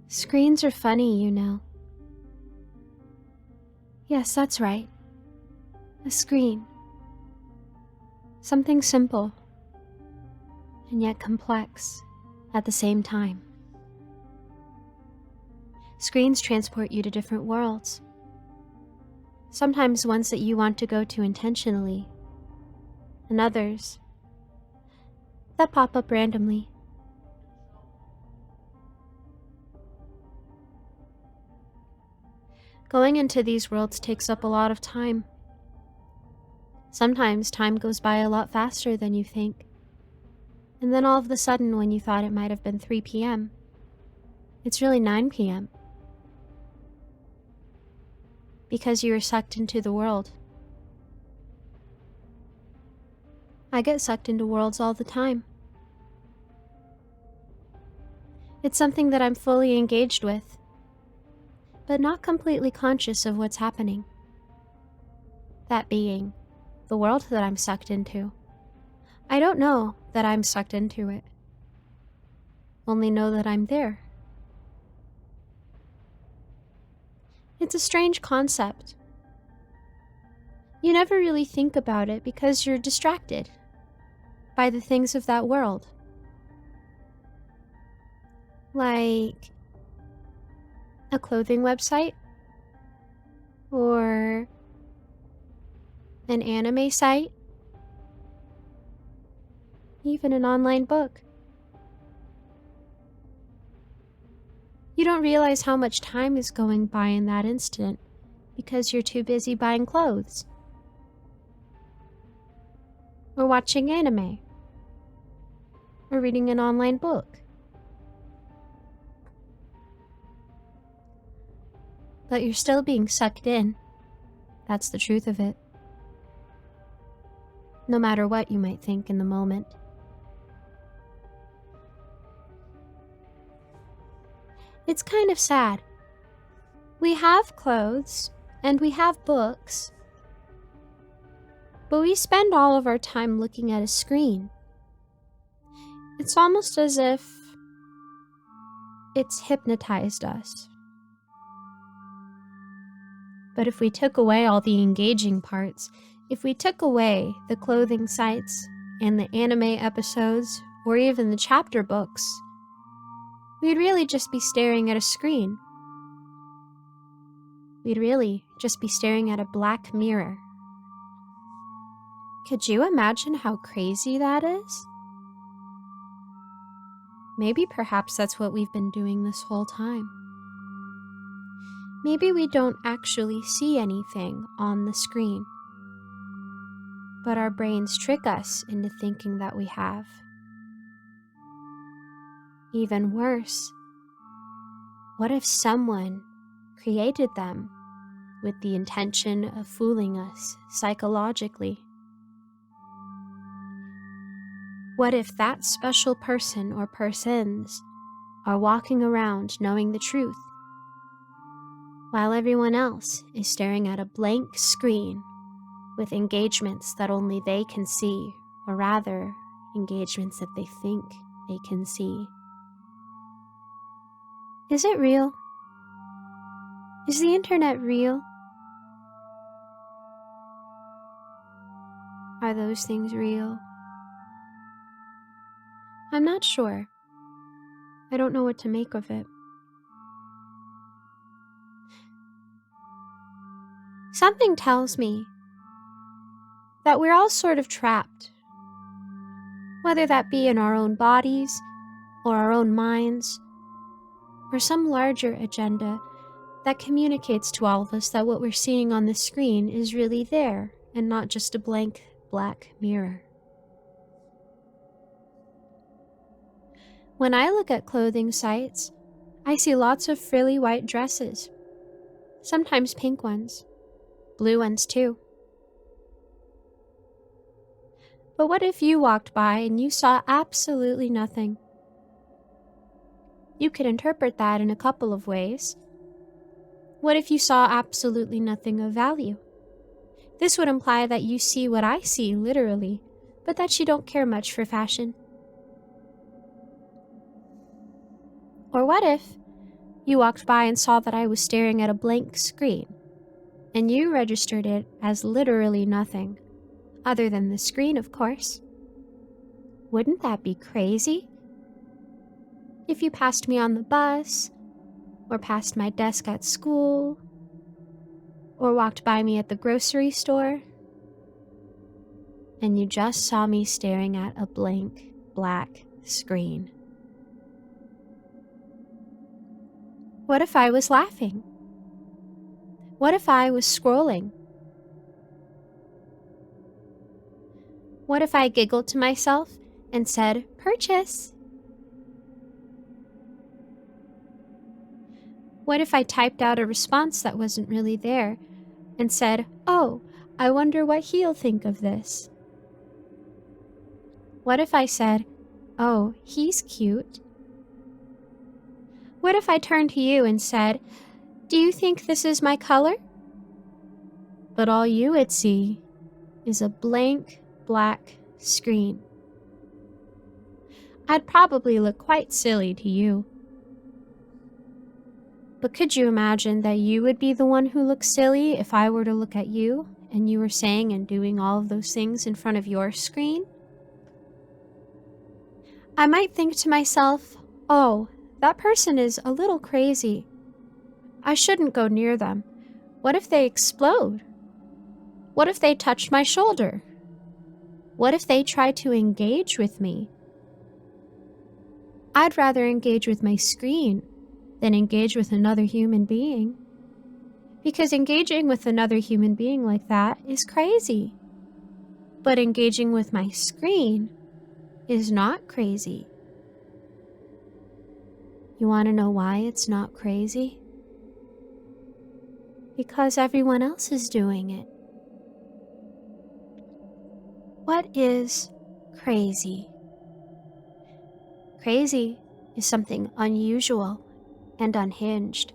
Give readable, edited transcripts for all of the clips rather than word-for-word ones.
Screens are funny, you know. Yes, that's right. A screen. Something simple, and yet complex at the same time. Screens transport you to different worlds. Sometimes ones that you want to go to intentionally, and others that pop up randomly. Going into these worlds takes up a lot of time. Sometimes time goes by a lot faster than you think. And then all of a sudden, when you thought it might have been 3 p.m., it's really 9 p.m. Because you were sucked into the world. I get sucked into worlds all the time. It's something that I'm fully engaged with, but not completely conscious of what's happening. That being the world that I'm sucked into. I don't know that I'm sucked into it. Only know that I'm there. It's a strange concept. You never really think about it because you're distracted by the things of that world. Like a clothing website, or an anime site, even an online book. You don't realize how much time is going by in that instant because you're too busy buying clothes, or watching anime, or reading an online book. But you're still being sucked in. That's the truth of it. No matter what you might think in the moment. It's kind of sad. We have clothes and we have books, but we spend all of our time looking at a screen. It's almost as if it's hypnotized us. But if we took away all the engaging parts, if we took away the clothing sites and the anime episodes, or even the chapter books, we'd really just be staring at a screen. We'd really just be staring at a black mirror. Could you imagine how crazy that is? Maybe perhaps that's what we've been doing this whole time. Maybe we don't actually see anything on the screen, but our brains trick us into thinking that we have. Even worse, what if someone created them with the intention of fooling us psychologically? What if that special person or persons are walking around knowing the truth, while everyone else is staring at a blank screen with engagements that only they can see, or rather, engagements that they think they can see? Is it real? Is the internet real? Are those things real? I'm not sure. I don't know what to make of it. Something tells me that we're all sort of trapped, whether that be in our own bodies, or our own minds, or some larger agenda that communicates to all of us that what we're seeing on the screen is really there and not just a blank black mirror. When I look at clothing sites, I see lots of frilly white dresses, sometimes pink ones, blue ones too. But what if you walked by and you saw absolutely nothing? You could interpret that in a couple of ways. What if you saw absolutely nothing of value? This would imply that you see what I see, literally, but that you don't care much for fashion. Or what if You walked by and saw that I was staring at a blank screen, and you registered it as literally nothing, other than the screen, of course. Wouldn't that be crazy? If you passed me on the bus, or passed my desk at school, or walked by me at the grocery store, and you just saw me staring at a blank black screen. What if I was laughing? What if I was scrolling? What if I giggled to myself and said, "Purchase"? What if I typed out a response that wasn't really there and said, "Oh, I wonder what he'll think of this"? What if I said, "Oh, he's cute"? What if I turned to you and said, "Do you think this is my color"? But all you would see is a blank black screen. I'd probably look quite silly to you. But could you imagine that you would be the one who looks silly if I were to look at you and you were saying and doing all of those things in front of your screen? I might think to myself, "Oh, that person is a little crazy. I shouldn't go near them. What if they explode? What if they touch my shoulder? What if they try to engage with me?" I'd rather engage with my screen than engage with another human being. Because engaging with another human being like that is crazy. But engaging with my screen is not crazy. You want to know why it's not crazy? Because everyone else is doing it. What is crazy? Crazy is something unusual and unhinged.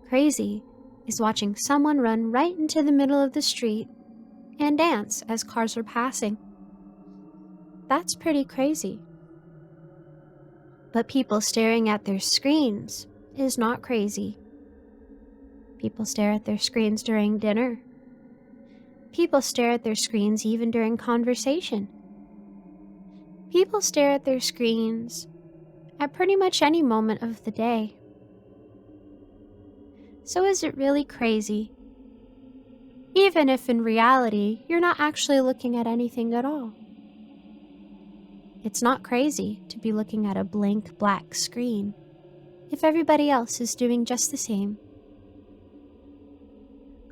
Crazy is watching someone run right into the middle of the street and dance as cars are passing. That's pretty crazy. But people staring at their screens is not crazy. People stare at their screens during dinner. People stare at their screens even during conversation. People stare at their screens at pretty much any moment of the day. So is it really crazy? Even if in reality you're not actually looking at anything at all. It's not crazy to be looking at a blank black screen if everybody else is doing just the same.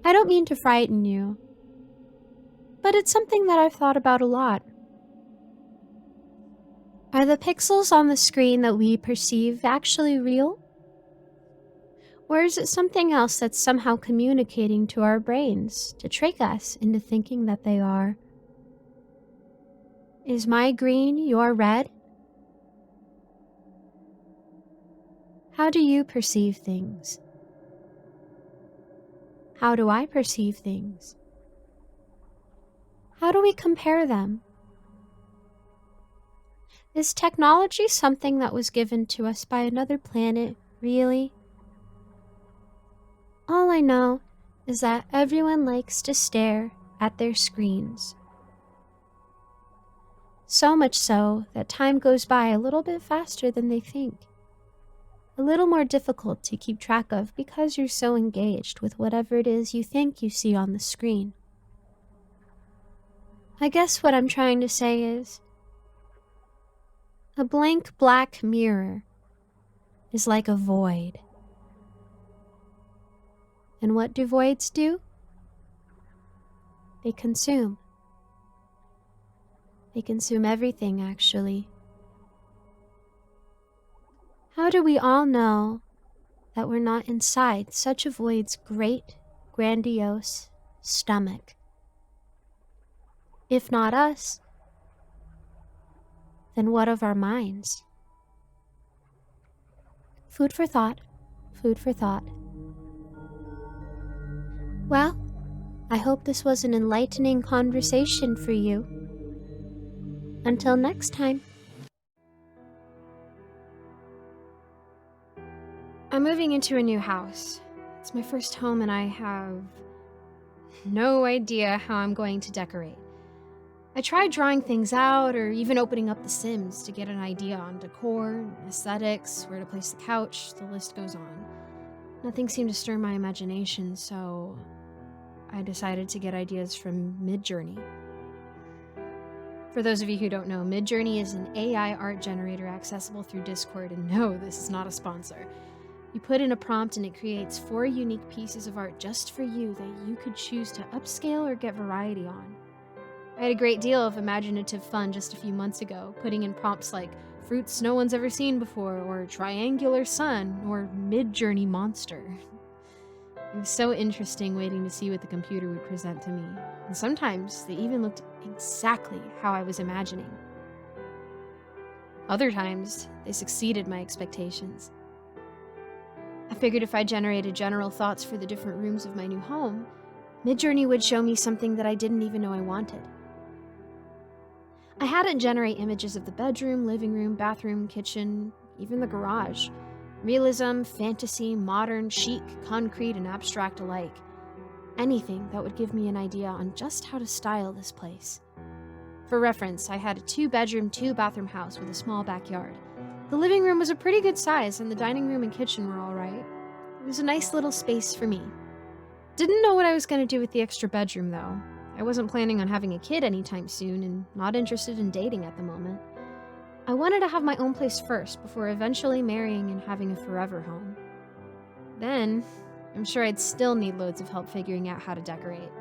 I don't mean to frighten you, but it's something that I've thought about a lot. Are the pixels on the screen that we perceive actually real? Or is it something else that's somehow communicating to our brains to trick us into thinking that they are? Is my green your red? How do you perceive things? How do I perceive things? How do we compare them? Is technology something that was given to us by another planet, really? All I know is that everyone likes to stare at their screens. So much so that time goes by a little bit faster than they think. A little more difficult to keep track of because you're so engaged with whatever it is you think you see on the screen. I guess what I'm trying to say is, a blank black mirror is like a void. And what do voids do? They consume. They consume everything, actually. How do we all know that we're not inside such a void's great, grandiose stomach? If not us, then what of our minds? Food for thought, food for thought. Well, I hope this was an enlightening conversation for you. Until next time. I'm moving into a new house. It's my first home and I have no idea how I'm going to decorate. I tried drawing things out or even opening up The Sims to get an idea on decor, aesthetics, where to place the couch, the list goes on. Nothing seemed to stir my imagination, so I decided to get ideas from Midjourney. For those of you who don't know, Midjourney is an AI art generator accessible through Discord, and no, this is not a sponsor. You put in a prompt and it creates 4 unique pieces of art just for you that you could choose to upscale or get variety on. I had a great deal of imaginative fun just a few months ago, putting in prompts like fruits no one's ever seen before, or triangular sun, or Midjourney Monster. It was so interesting waiting to see what the computer would present to me, and sometimes they even looked exactly how I was imagining. Other times, they succeeded my expectations. I figured if I generated general thoughts for the different rooms of my new home, Midjourney would show me something that I didn't even know I wanted. I had it generate images of the bedroom, living room, bathroom, kitchen, even the garage. Realism, fantasy, modern, chic, concrete, and abstract alike. Anything that would give me an idea on just how to style this place. For reference, I had a 2-bedroom, 2-bathroom house with a small backyard. The living room was a pretty good size, and the dining room and kitchen were alright. It was a nice little space for me. Didn't know what I was going to do with the extra bedroom, though. I wasn't planning on having a kid anytime soon, and not interested in dating at the moment. I wanted to have my own place first, before eventually marrying and having a forever home. Then, I'm sure I'd still need loads of help figuring out how to decorate.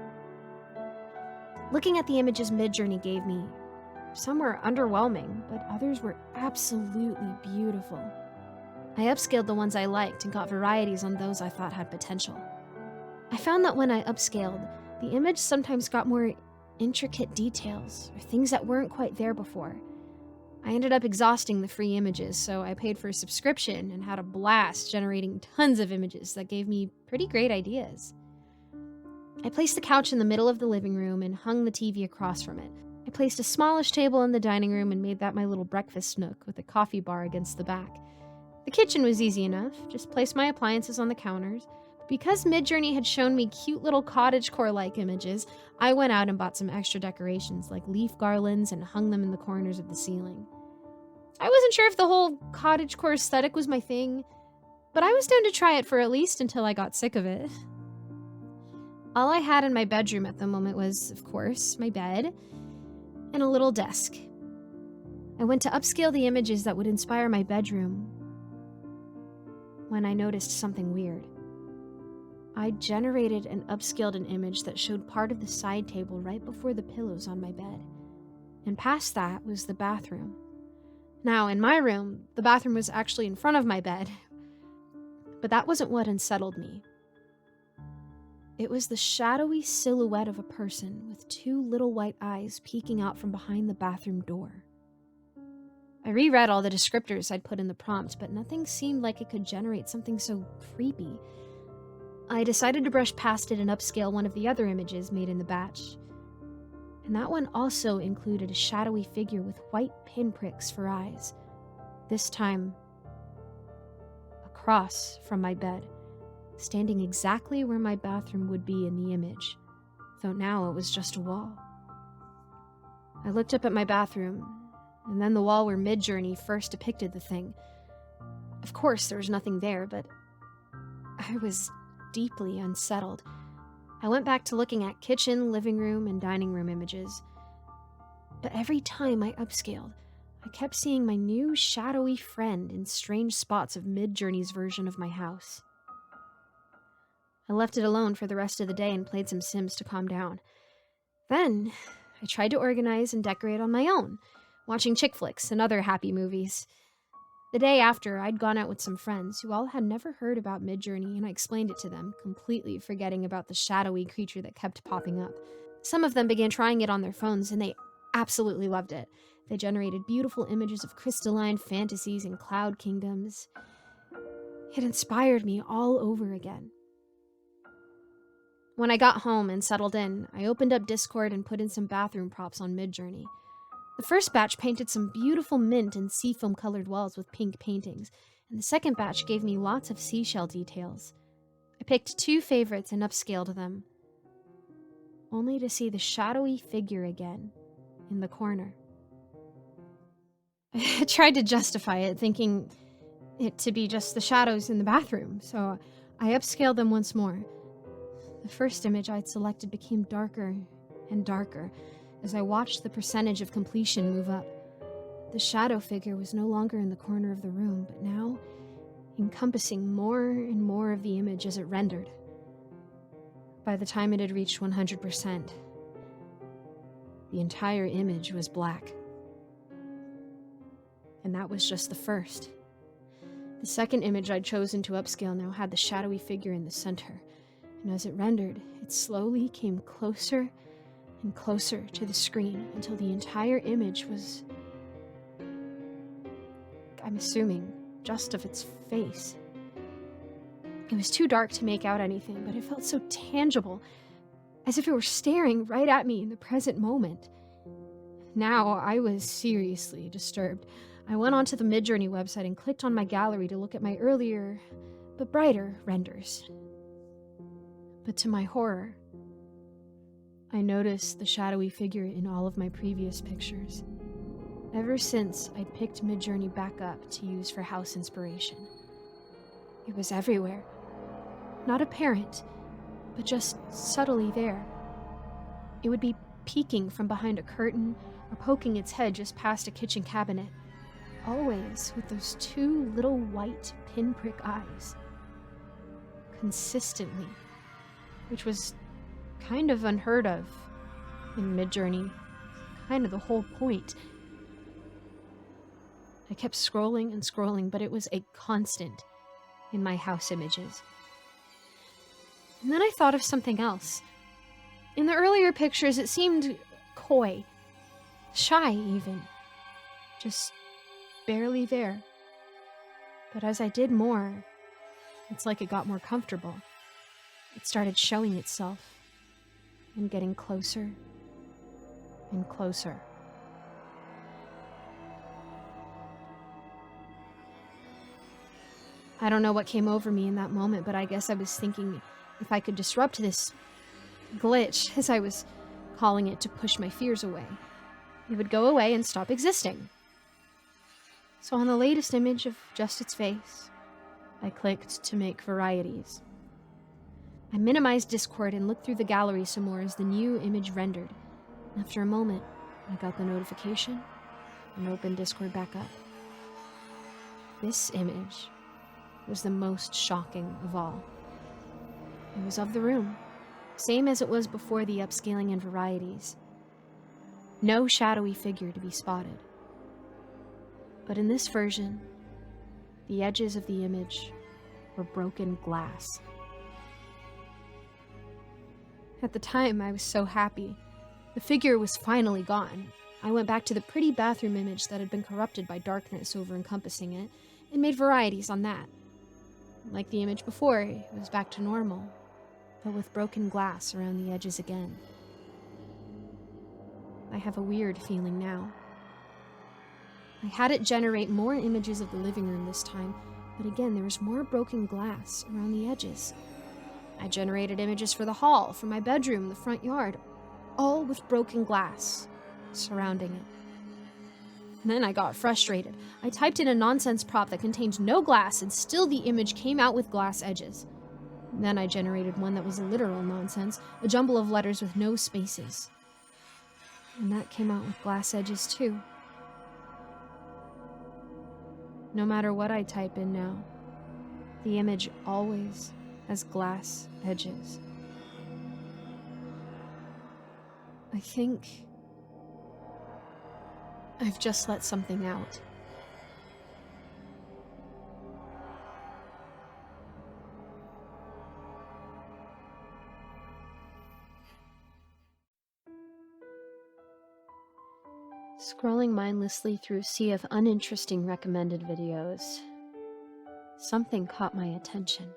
Looking at the images Midjourney gave me, some were underwhelming, but others were absolutely beautiful. I upscaled the ones I liked and got varieties on those I thought had potential. I found that when I upscaled, the image sometimes got more intricate details or things that weren't quite there before. I ended up exhausting the free images, so I paid for a subscription and had a blast generating tons of images that gave me pretty great ideas. I placed the couch in the middle of the living room and hung the TV across from it. I placed a smallish table in the dining room and made that my little breakfast nook with a coffee bar against the back. The kitchen was easy enough, just placed my appliances on the counters. Because Midjourney had shown me cute little cottagecore-like images, I went out and bought some extra decorations like leaf garlands and hung them in the corners of the ceiling. I wasn't sure if the whole cottagecore aesthetic was my thing, but I was down to try it for at least until I got sick of it. All I had in my bedroom at the moment was, of course, my bed and a little desk. I went to upscale the images that would inspire my bedroom when I noticed something weird. I generated and upscaled an image that showed part of the side table right before the pillows on my bed. And past that was the bathroom. Now, in my room, the bathroom was actually in front of my bed. But that wasn't what unsettled me. It was the shadowy silhouette of a person with 2 little white eyes peeking out from behind the bathroom door. I reread all the descriptors I'd put in the prompt, but nothing seemed like it could generate something so creepy. I decided to brush past it and upscale one of the other images made in the batch. And that one also included a shadowy figure with white pinpricks for eyes. This time, across from my bed, standing exactly where my bathroom would be in the image, though now it was just a wall. I looked up at my bathroom, and then the wall where Midjourney first depicted the thing. Of course, there was nothing there, but I was deeply unsettled. I went back to looking at kitchen, living room, and dining room images. But every time I upscaled, I kept seeing my new shadowy friend in strange spots of Midjourney's version of my house. I left it alone for the rest of the day and played some Sims to calm down. Then, I tried to organize and decorate on my own, watching chick flicks and other happy movies. The day after, I'd gone out with some friends who all had never heard about Midjourney, and I explained it to them, completely forgetting about the shadowy creature that kept popping up. Some of them began trying it on their phones, and they absolutely loved it. They generated beautiful images of crystalline fantasies and cloud kingdoms. It inspired me all over again. When I got home and settled in, I opened up Discord and put in some bathroom props on Midjourney. The first batch painted some beautiful mint and seafoam colored walls with pink paintings, and the second batch gave me lots of seashell details. I picked 2 favorites and upscaled them, only to see the shadowy figure again in the corner. I tried to justify it, thinking it to be just the shadows in the bathroom, so I upscaled them once more. The first image I'd selected became darker and darker as I watched the percentage of completion move up. The shadow figure was no longer in the corner of the room, but now encompassing more and more of the image as it rendered. By the time it had reached 100%, the entire image was black. And that was just the first. The second image I'd chosen to upscale now had the shadowy figure in the center, and as it rendered, it slowly came closer and closer to the screen until the entire image was, I'm assuming, just of its face. It was too dark to make out anything, but it felt so tangible, as if it were staring right at me in the present moment. Now I was seriously disturbed. I went onto the Midjourney website and clicked on my gallery to look at my earlier, but brighter renders. But to my horror, I noticed the shadowy figure in all of my previous pictures. Ever since I picked Midjourney back up to use for house inspiration. It was everywhere. Not apparent, but just subtly there. It would be peeking from behind a curtain or poking its head just past a kitchen cabinet. Always with those 2 little white pinprick eyes. Consistently. Which was kind of unheard of in Midjourney. Kind of the whole point. I kept scrolling and scrolling, but it was a constant in my house images. And then I thought of something else. In the earlier pictures, it seemed coy. Shy, even. Just barely there. But as I did more, it's like it got more comfortable. It started showing itself and getting closer and closer. I don't know what came over me in that moment, but I guess I was thinking if I could disrupt this glitch, as I was calling it, to push my fears away, it would go away and stop existing. So on the latest image of just its face, I clicked to make varieties. I minimized Discord and looked through the gallery some more as the new image rendered. After a moment, I got the notification and opened Discord back up. This image was the most shocking of all. It was of the room, same as it was before the upscaling and varieties. No shadowy figure to be spotted. But in this version, the edges of the image were broken glass. At the time, I was so happy. The figure was finally gone. I went back to the pretty bathroom image that had been corrupted by darkness over-encompassing it, and made varieties on that. Like the image before, it was back to normal, but with broken glass around the edges again. I have a weird feeling now. I had it generate more images of the living room this time, but again there was more broken glass around the edges. I generated images for the hall, for my bedroom, the front yard, all with broken glass surrounding it. And then I got frustrated. I typed in a nonsense prop that contained no glass, and still the image came out with glass edges. And then I generated one that was literal nonsense, a jumble of letters with no spaces. And that came out with glass edges too. No matter what I type in now, the image always has glass edges. I think I've just let something out. Scrolling mindlessly through a sea of uninteresting recommended videos, something caught my attention.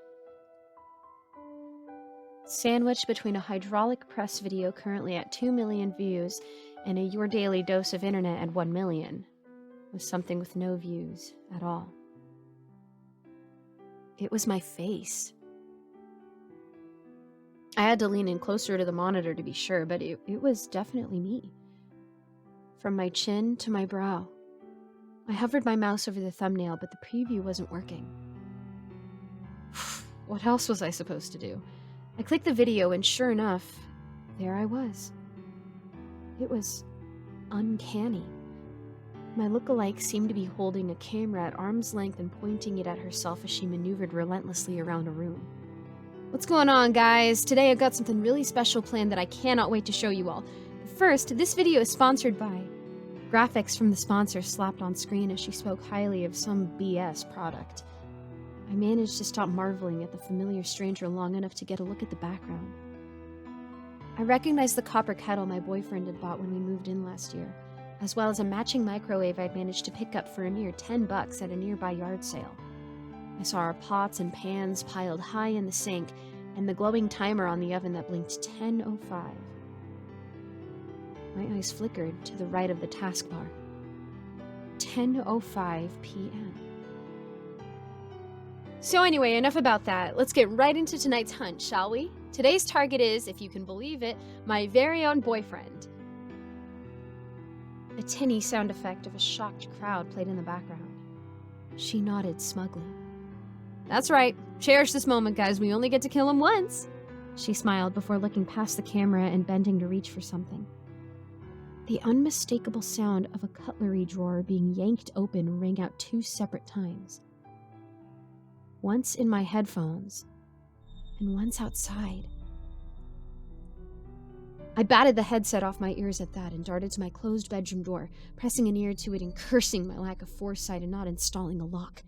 Sandwiched between a hydraulic press video currently at 2 million views and a Your Daily Dose of Internet at 1 million was something with no views at all. It was my face. I had to lean in closer to the monitor to be sure, but it was definitely me. From my chin to my brow. I hovered my mouse over the thumbnail, but the preview wasn't working. What else was I supposed to do? I clicked the video, and sure enough, there I was. It was uncanny. My lookalike seemed to be holding a camera at arm's length and pointing it at herself as she maneuvered relentlessly around a room. What's going on, guys? Today I've got something really special planned that I cannot wait to show you all. But first, this video is sponsored by... Graphics from the sponsor slapped on screen as she spoke highly of some BS product. I managed to stop marveling at the familiar stranger long enough to get a look at the background. I recognized the copper kettle my boyfriend had bought when we moved in last year, as well as a matching microwave I'd managed to pick up for a mere $10 at a nearby yard sale. I saw our pots and pans piled high in the sink, and the glowing timer on the oven that blinked 10:05. My eyes flickered to the right of the taskbar. 10:05 p.m. So anyway, enough about that. Let's get right into tonight's hunt, shall we? Today's target is, if you can believe it, my very own boyfriend. A tinny sound effect of a shocked crowd played in the background. She nodded smugly. That's right. Cherish this moment, guys. We only get to kill him once. She smiled before looking past the camera and bending to reach for something. The unmistakable sound of a cutlery drawer being yanked open rang out 2 separate times. Once in my headphones, and once outside. I batted the headset off my ears at that and darted to my closed bedroom door, pressing an ear to it and cursing my lack of foresight in not installing a lock.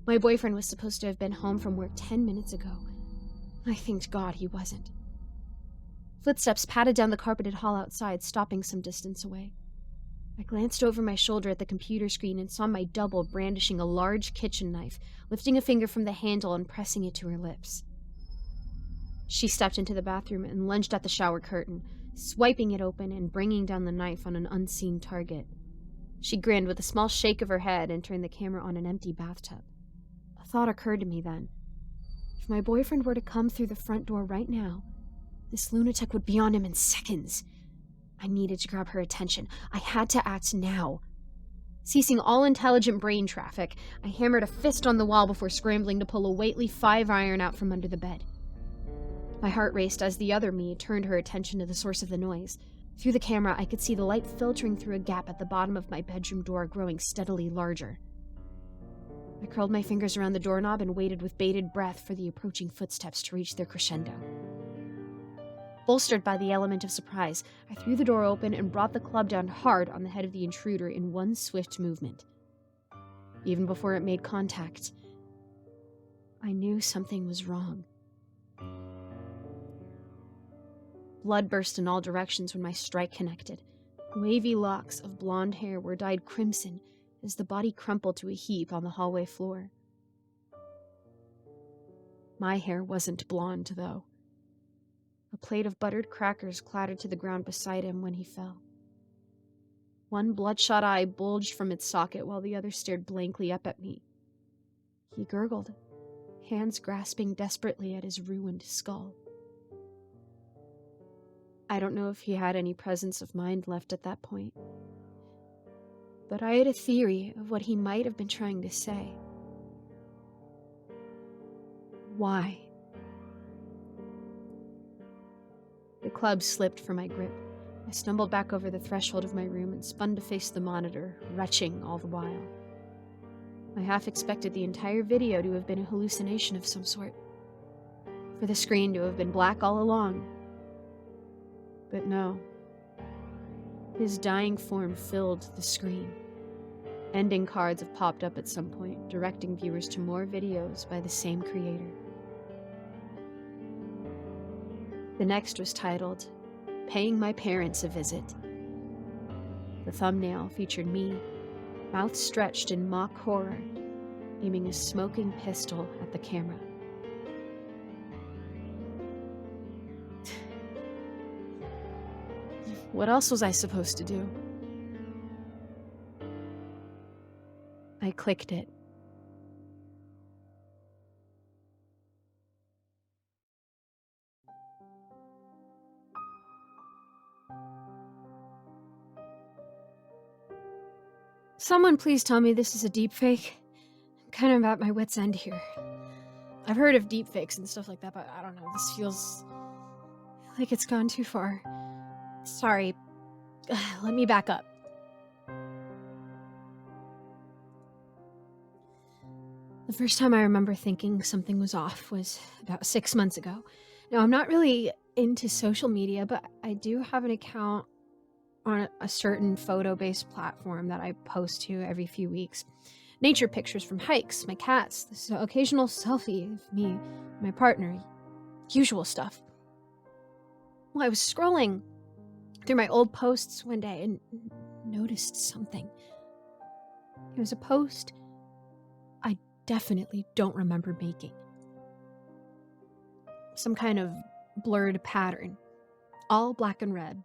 My boyfriend was supposed to have been home from work 10 minutes ago. I thanked God he wasn't. Footsteps patted down the carpeted hall outside, stopping some distance away. I glanced over my shoulder at the computer screen and saw my double brandishing a large kitchen knife, lifting a finger from the handle and pressing it to her lips. She stepped into the bathroom and lunged at the shower curtain, swiping it open and bringing down the knife on an unseen target. She grinned with a small shake of her head and turned the camera on an empty bathtub. A thought occurred to me then. If my boyfriend were to come through the front door right now, this lunatic would be on him in seconds. I needed to grab her attention. I had to act now. Ceasing all intelligent brain traffic, I hammered a fist on the wall before scrambling to pull a weighty 5-iron out from under the bed. My heart raced as the other me turned her attention to the source of the noise. Through the camera, I could see the light filtering through a gap at the bottom of my bedroom door growing steadily larger. I curled my fingers around the doorknob and waited with bated breath for the approaching footsteps to reach their crescendo. Bolstered by the element of surprise, I threw the door open and brought the club down hard on the head of the intruder in one swift movement. Even before it made contact, I knew something was wrong. Blood burst in all directions when my strike connected. Wavy locks of blonde hair were dyed crimson as the body crumpled to a heap on the hallway floor. My hair wasn't blonde, though. A plate of buttered crackers clattered to the ground beside him when he fell. One bloodshot eye bulged from its socket while the other stared blankly up at me. He gurgled, hands grasping desperately at his ruined skull. I don't know if he had any presence of mind left at that point, but I had a theory of what he might have been trying to say. Why? The club slipped from my grip. I stumbled back over the threshold of my room and spun to face the monitor, retching all the while. I half expected the entire video to have been a hallucination of some sort, for the screen to have been black all along. But no. His dying form filled the screen. Ending cards have popped up at some point, directing viewers to more videos by the same creator. The next was titled, Paying My Parents a Visit. The thumbnail featured me, mouth stretched in mock horror, aiming a smoking pistol at the camera. What else was I supposed to do? I clicked it. Someone please tell me this is a deepfake. I'm kind of at my wit's end here. I've heard of deepfakes and stuff like that, but I don't know. This feels like it's gone too far. Sorry. Let me back up. The first time I remember thinking something was off was about 6 months ago. Now, I'm not really into social media, but I do have an account on a certain photo-based platform that I post to every few weeks. Nature pictures from hikes, my cats, this occasional selfie of me, my partner, usual stuff. Well, I was scrolling through my old posts one day and noticed something. It was a post I definitely don't remember making. Some kind of blurred pattern, all black and red.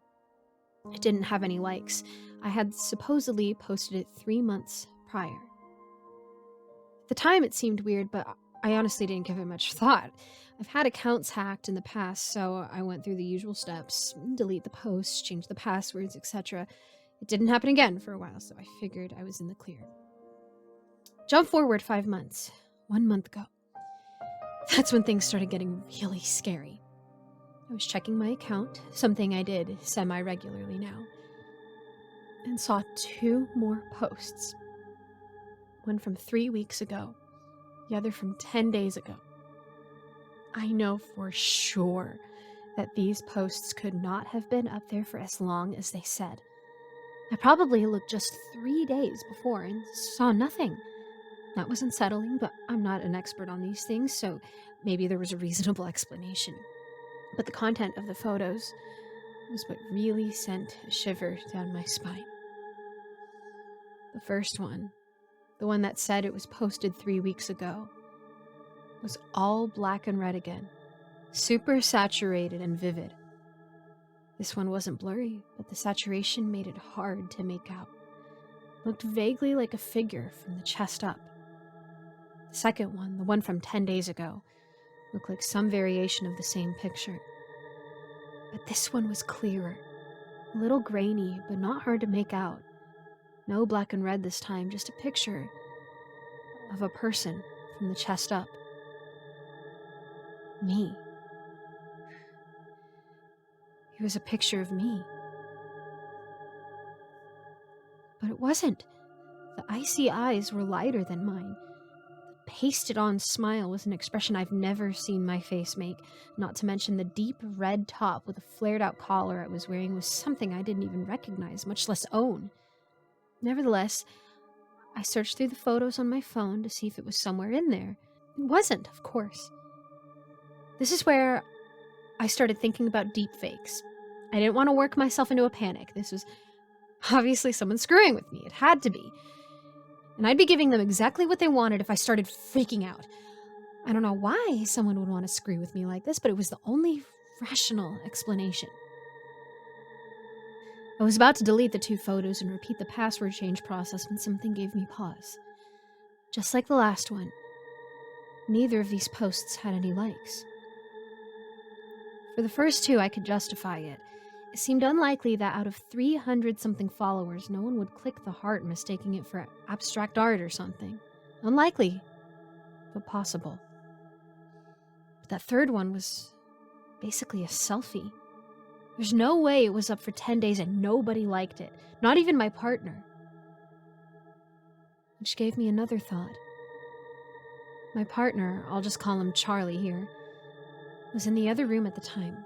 It didn't have any likes. I had supposedly posted it 3 months prior. At the time it seemed weird, but I honestly didn't give it much thought. I've had accounts hacked in the past, so I went through the usual steps, delete the posts, change the passwords, etc. It didn't happen again for a while, so I figured I was in the clear. Jump forward 5 months. 1 month ago. That's when things started getting really scary. I was checking my account, something I did semi-regularly now, and saw 2 more posts. One from 3 weeks ago, the other from 10 days ago. I know for sure that these posts could not have been up there for as long as they said. I probably looked just 3 days before and saw nothing. That was unsettling, but I'm not an expert on these things, so maybe there was a reasonable explanation. But the content of the photos was what really sent a shiver down my spine. The first one, the one that said it was posted 3 weeks ago, was all black and red again, super saturated and vivid. This one wasn't blurry, but the saturation made it hard to make out. Looked vaguely like a figure from the chest up. The second one, the one from 10 days ago, looked like some variation of the same picture. But this one was clearer, a little grainy, but not hard to make out. No black and red this time, just a picture of a person from the chest up. Me. It was a picture of me. But it wasn't. The icy eyes were lighter than mine. The pasted-on smile was an expression I've never seen my face make, not to mention the deep red top with a flared-out collar I was wearing was something I didn't even recognize, much less own. Nevertheless, I searched through the photos on my phone to see if it was somewhere in there. It wasn't, of course. This is where I started thinking about deepfakes. I didn't want to work myself into a panic. This was obviously someone screwing with me. It had to be. And I'd be giving them exactly what they wanted if I started freaking out. I don't know why someone would want to screw with me like this, but it was the only rational explanation. I was about to delete the 2 photos and repeat the password change process when something gave me pause. Just like the last one, neither of these posts had any likes. For the first 2, I could justify it. It seemed unlikely that out of 300-something followers, no one would click the heart mistaking it for abstract art or something. Unlikely, but possible. But that third one was basically a selfie. There's no way it was up for 10 days and nobody liked it, not even my partner. Which gave me another thought. My partner, I'll just call him Charlie here, was in the other room at the time.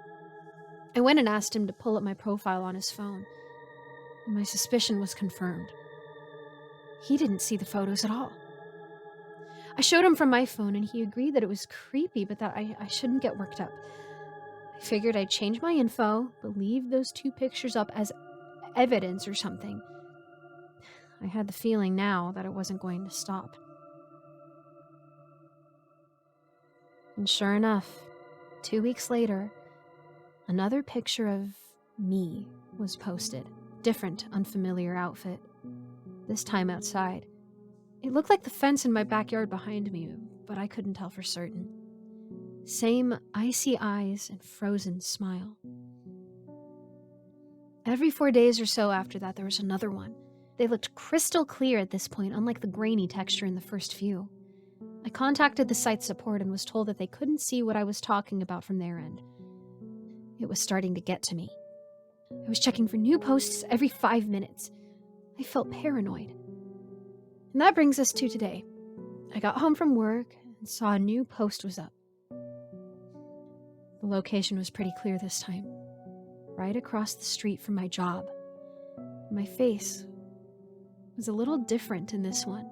I went and asked him to pull up my profile on his phone, and my suspicion was confirmed. He didn't see the photos at all. I showed him from my phone, and he agreed that it was creepy, but that I shouldn't get worked up. I figured I'd change my info, but leave those 2 pictures up as evidence or something. I had the feeling now that it wasn't going to stop. And sure enough, 2 weeks later, another picture of me was posted. Different, unfamiliar outfit. This time outside. It looked like the fence in my backyard behind me, but I couldn't tell for certain. Same icy eyes and frozen smile. Every 4 days or so after that, there was another one. They looked crystal clear at this point, unlike the grainy texture in the first few. I contacted the site's support and was told that they couldn't see what I was talking about from their end. It was starting to get to me. I was checking for new posts every 5 minutes. I felt paranoid. And that brings us to today. I got home from work and saw a new post was up. The location was pretty clear this time. Right across the street from my job. My face was a little different in this one.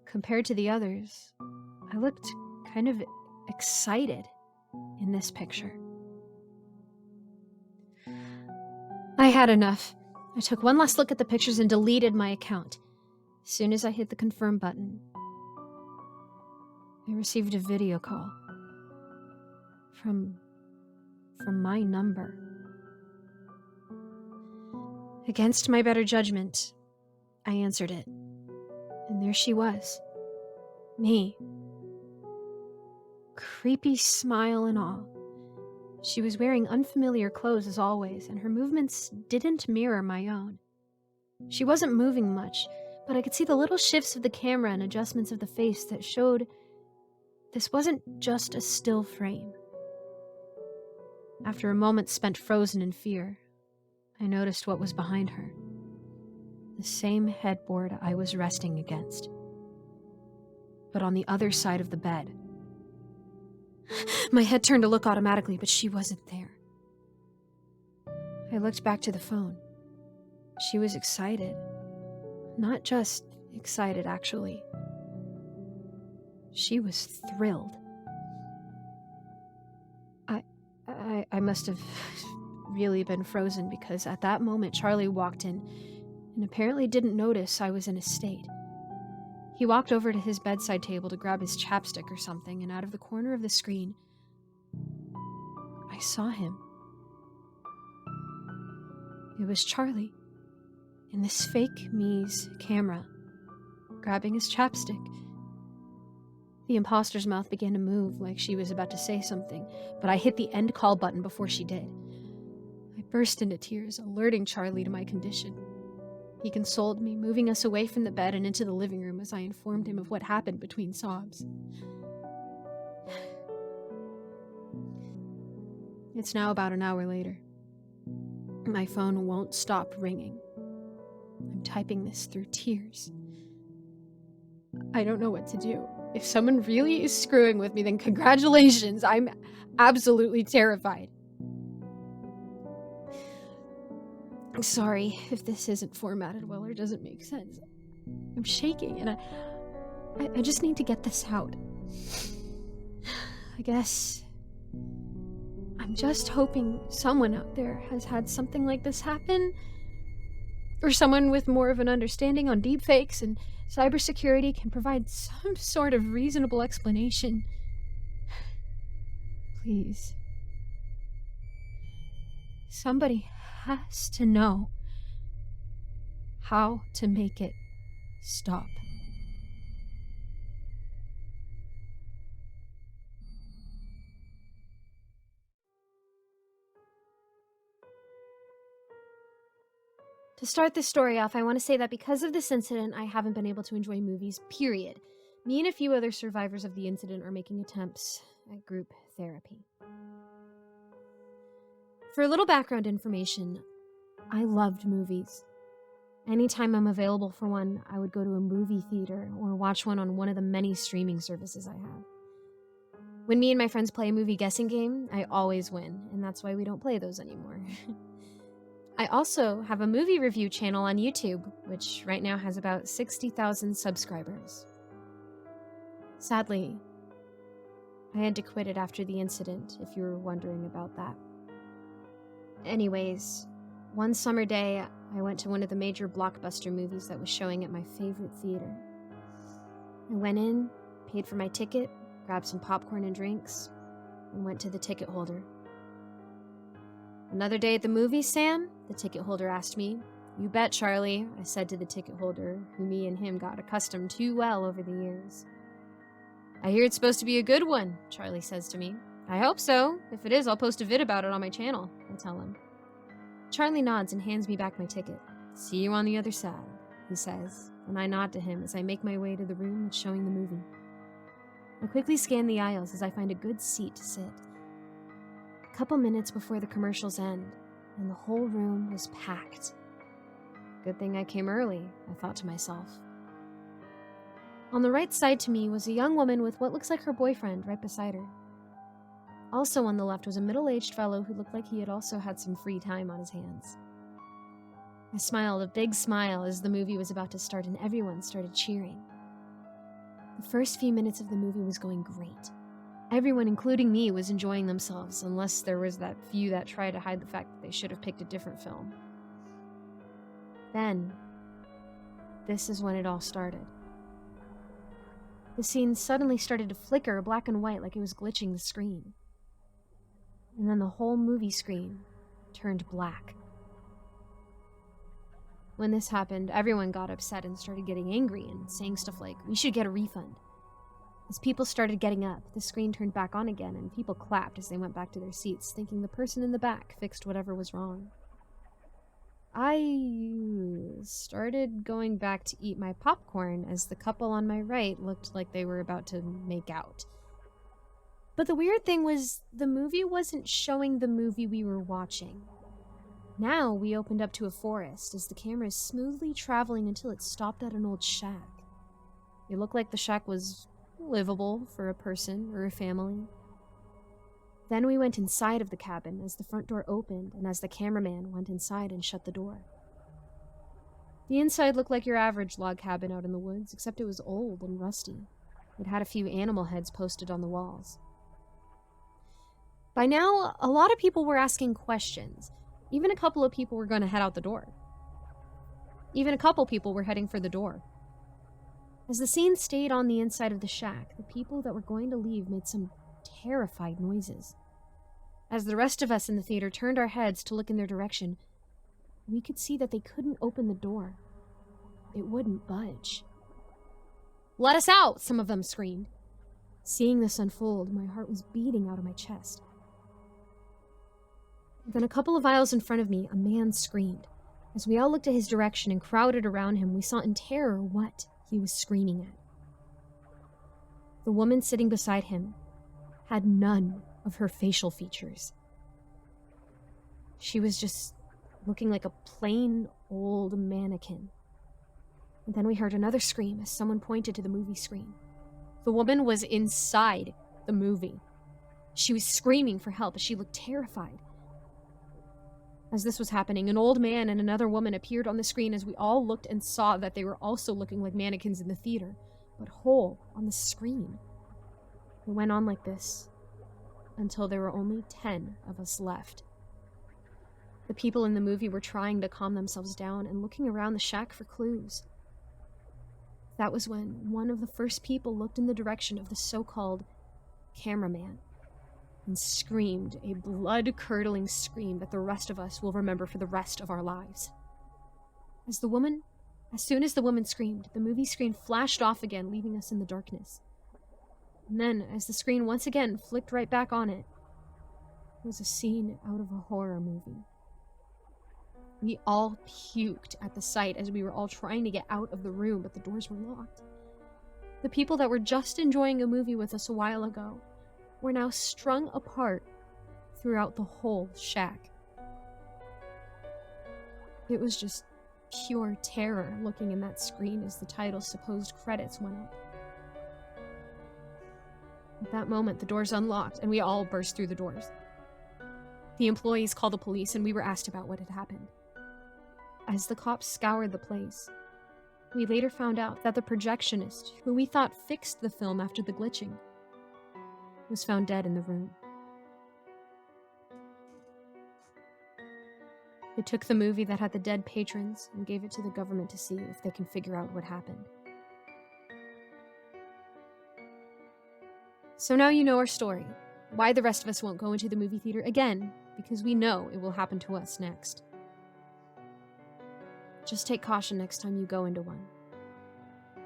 Compared to the others, I looked kind of excited in this picture. I had enough. I took one last look at the pictures and deleted my account. As soon as I hit the confirm button, I received a video call from my number. Against my better judgment, I answered it. And there she was. Me. Creepy smile and all. She was wearing unfamiliar clothes as always, and her movements didn't mirror my own. She wasn't moving much, but I could see the little shifts of the camera and adjustments of the face that showed this wasn't just a still frame. After a moment spent frozen in fear, I noticed what was behind her. The same headboard I was resting against, but on the other side of the bed. My head turned to look automatically, but she wasn't there. I looked back to the phone. She was excited. Not just excited, actually. She was thrilled. I must have really been frozen because at that moment Charlie walked in and apparently didn't notice I was in a state. He walked over to his bedside table to grab his chapstick or something, and out of the corner of the screen, I saw him. It was Charlie, in this fake me's camera, grabbing his chapstick. The imposter's mouth began to move like she was about to say something, but I hit the end call button before she did. I burst into tears, alerting Charlie to my condition. He consoled me, moving us away from the bed and into the living room as I informed him of what happened between sobs. It's now about an hour later. My phone won't stop ringing. I'm typing this through tears. I don't know what to do. If someone really is screwing with me, then congratulations. I'm absolutely terrified. I'm sorry if this isn't formatted well or doesn't make sense. I'm shaking and I just need to get this out. I guess I'm just hoping someone out there has had something like this happen, or someone with more of an understanding on deepfakes and cybersecurity can provide some sort of reasonable explanation. Please. Somebody has to know how to make it stop. To start this story off, I want to say that because of this incident, I haven't been able to enjoy movies, period. Me and a few other survivors of the incident are making attempts at group therapy. For a little background information, I loved movies. Anytime I'm available for one, I would go to a movie theater or watch one on one of the many streaming services I have. When me and my friends play a movie guessing game, I always win, and that's why we don't play those anymore. I also have a movie review channel on YouTube, which right now has about 60,000 subscribers. Sadly, I had to quit it after the incident, if you were wondering about that. Anyways, one summer day, I went to one of the major blockbuster movies that was showing at my favorite theater. I went in, paid for my ticket, grabbed some popcorn and drinks, and went to the ticket holder. "Another day at the movies, Sam?" the ticket holder asked me. "You bet, Charlie," I said to the ticket holder, who me and him got accustomed to well over the years. "I hear it's supposed to be a good one," Charlie says to me. "I hope so. If it is, I'll post a vid about it on my channel," I tell him. Charlie nods and hands me back my ticket. "See you on the other side," he says, and I nod to him as I make my way to the room that's showing the movie. I quickly scan the aisles as I find a good seat to sit. A couple minutes before the commercials end, and the whole room was packed. Good thing I came early, I thought to myself. On the right side to me was a young woman with what looks like her boyfriend right beside her. Also on the left was a middle-aged fellow who looked like he had also had some free time on his hands. I smiled a big smile as the movie was about to start and everyone started cheering. The first few minutes of the movie was going great. Everyone, including me, was enjoying themselves, unless there was that few that tried to hide the fact that they should have picked a different film. Then, this is when it all started. The scene suddenly started to flicker black and white like it was glitching the screen. And then the whole movie screen turned black. When this happened, everyone got upset and started getting angry and saying stuff like, "We should get a refund." As people started getting up, the screen turned back on again and people clapped as they went back to their seats, thinking the person in the back fixed whatever was wrong. I started going back to eat my popcorn as the couple on my right looked like they were about to make out. But the weird thing was, the movie wasn't showing the movie we were watching. Now we opened up to a forest as the camera is smoothly traveling until it stopped at an old shack. It looked like the shack was livable for a person or a family. Then we went inside of the cabin as the front door opened and as the cameraman went inside and shut the door. The inside looked like your average log cabin out in the woods, except it was old and rusty. It had a few animal heads posted on the walls. By now, a lot of people were asking questions. Even a couple of people were going to head out the door. Even a couple people were heading for the door. As the scene stayed on the inside of the shack, the people that were going to leave made some terrified noises. As the rest of us in the theater turned our heads to look in their direction, we could see that they couldn't open the door. It wouldn't budge. "Let us out!" some of them screamed. Seeing this unfold, my heart was beating out of my chest. Then a couple of aisles in front of me, a man screamed. As we all looked at his direction and crowded around him, we saw in terror what he was screaming at. The woman sitting beside him had none of her facial features. She was just looking like a plain old mannequin. And then we heard another scream as someone pointed to the movie screen. The woman was inside the movie. She was screaming for help as she looked terrified. As this was happening, an old man and another woman appeared on the screen as we all looked and saw that they were also looking like mannequins in the theater, but whole on the screen. It went on like this until there were only 10 of us left. The people in the movie were trying to calm themselves down and looking around the shack for clues. That was when one of the first people looked in the direction of the so-called cameraman and screamed a blood-curdling scream that the rest of us will remember for the rest of our lives. As soon as the woman screamed, the movie screen flashed off again, leaving us in the darkness. And then, as the screen once again flicked right back on it, was a scene out of a horror movie. We all puked at the sight as we were all trying to get out of the room, but the doors were locked. The people that were just enjoying a movie with us a while ago were now strung apart throughout the whole shack. It was just pure terror looking in that screen as the title's supposed credits went up. At that moment, the doors unlocked and we all burst through the doors. The employees called the police and we were asked about what had happened. As the cops scoured the place, we later found out that the projectionist, who we thought fixed the film after the glitching, was found dead in the room. They took the movie that had the dead patrons and gave it to the government to see if they can figure out what happened. So now you know our story, why the rest of us won't go into the movie theater again, because we know it will happen to us next. Just take caution next time you go into one.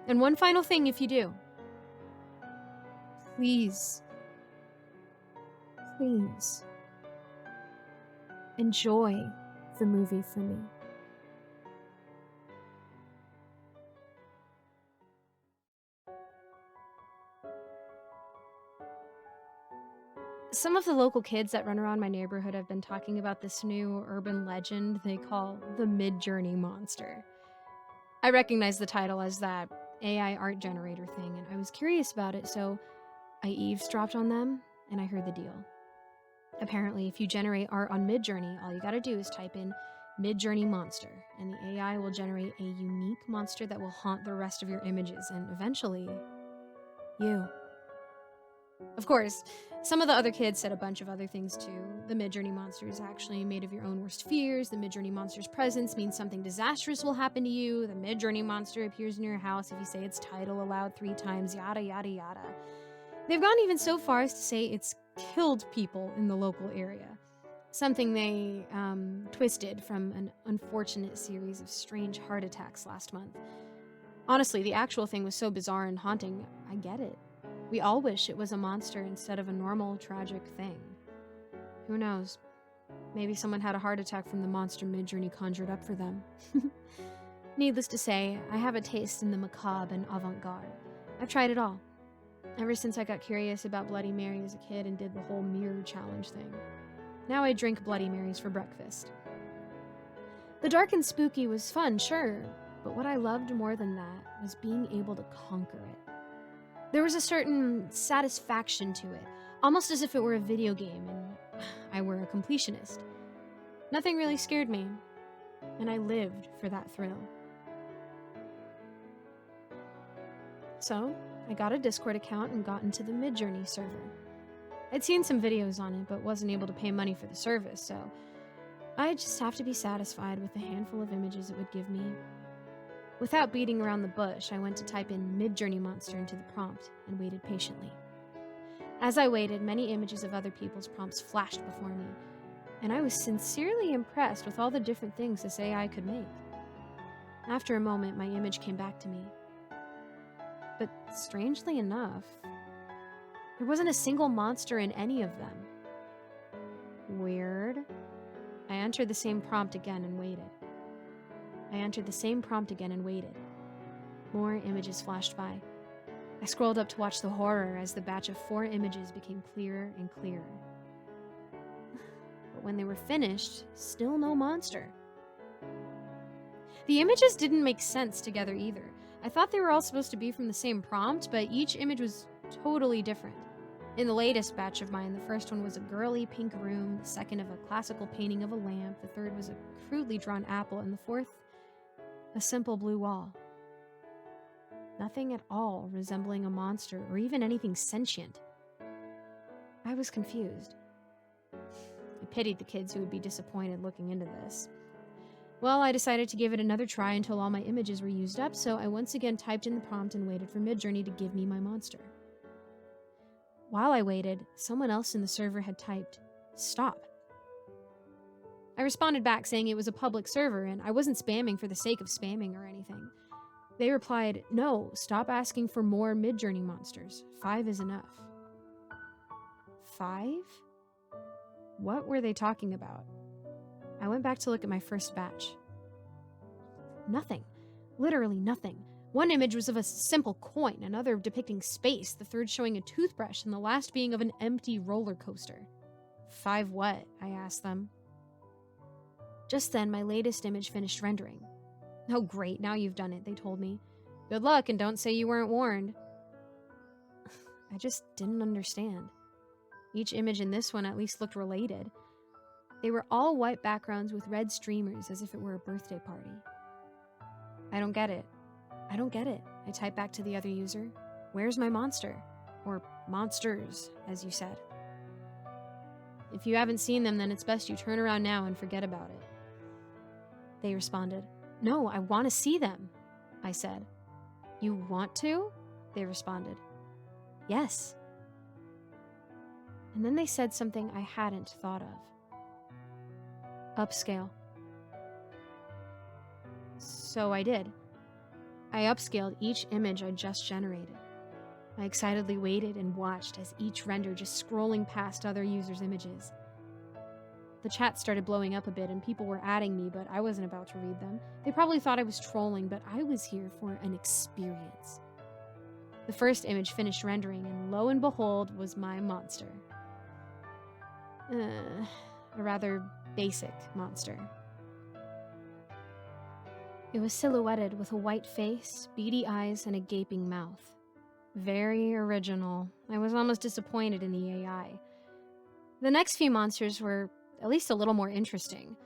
And one final thing if you do. Please enjoy the movie for me. Some of the local kids that run around my neighborhood have been talking about this new urban legend they call the Midjourney Monster. I recognize the title as that AI art generator thing, and I was curious about it, so I eavesdropped on them, and I heard the deal. Apparently, if you generate art on Midjourney, all you gotta do is type in Midjourney Monster, and the AI will generate a unique monster that will haunt the rest of your images, and eventually, you. Of course, some of the other kids said a bunch of other things too. The Midjourney Monster is actually made of your own worst fears. The Midjourney Monster's presence means something disastrous will happen to you. The Midjourney Monster appears in your house if you say its title aloud 3 times, yada yada yada. They've gone even so far as to say it's killed people in the local area. Something they twisted from an unfortunate series of strange heart attacks last month. Honestly, the actual thing was so bizarre and haunting, I get it. We all wish it was a monster instead of a normal, tragic thing. Who knows? Maybe someone had a heart attack from the monster Midjourney conjured up for them. Needless to say, I have a taste in the macabre and avant-garde. I've tried it all. Ever since I got curious about Bloody Mary as a kid and did the whole mirror challenge thing. Now I drink Bloody Marys for breakfast. The dark and spooky was fun, sure, but what I loved more than that was being able to conquer it. There was a certain satisfaction to it, almost as if it were a video game and I were a completionist. Nothing really scared me, and I lived for that thrill. So, I got a Discord account and got into the Midjourney server. I'd seen some videos on it, but wasn't able to pay money for the service, so I just have to be satisfied with the handful of images it would give me. Without beating around the bush, I went to type in Midjourney Monster into the prompt and waited patiently. As I waited, many images of other people's prompts flashed before me, and I was sincerely impressed with all the different things this AI could make. After a moment, my image came back to me. But strangely enough, there wasn't a single monster in any of them. Weird. I entered the same prompt again and waited. More images flashed by. I scrolled up to watch the horror as the batch of 4 images became clearer and clearer. But when they were finished, still no monster. The images didn't make sense together either. I thought they were all supposed to be from the same prompt, but each image was totally different. In the latest batch of mine, the first one was a girly pink room, the second of a classical painting of a lamp, the third was a crudely drawn apple, and the fourth, a simple blue wall. Nothing at all resembling a monster or even anything sentient. I was confused. I pitied the kids who would be disappointed looking into this. Well, I decided to give it another try until all my images were used up, so I once again typed in the prompt and waited for Midjourney to give me my monster. While I waited, someone else in the server had typed, "Stop." I responded back saying it was a public server and I wasn't spamming for the sake of spamming or anything. They replied, "No, stop asking for more Midjourney monsters. 5 is enough." 5? What were they talking about? I went back to look at my first batch. Nothing. Literally nothing. One image was of a simple coin, another depicting space, the third showing a toothbrush, and the last being of an empty roller coaster. 5 what? I asked them. Just then, my latest image finished rendering. "Oh great, now you've done it," they told me. "Good luck and don't say you weren't warned." I just didn't understand. Each image in this one at least looked related. They were all white backgrounds with red streamers as if it were a birthday party. I don't get it. I typed back to the other user. "Where's my monster?" Or monsters, as you said. "If you haven't seen them, then it's best you turn around now and forget about it." They responded, "No, I want to see them," I said. "You want to?" They responded. "Yes." And then they said something I hadn't thought of. Upscale. So I did. I upscaled each image I just generated. I excitedly waited and watched as each render just scrolling past other users' images. The chat started blowing up a bit and people were adding me, but I wasn't about to read them. They probably thought I was trolling, but I was here for an experience. The first image finished rendering, and lo and behold was my monster. A rather basic monster. It was silhouetted with a white face, beady eyes, and a gaping mouth. Very original. I was almost disappointed in the AI. The next few monsters were at least a little more interesting.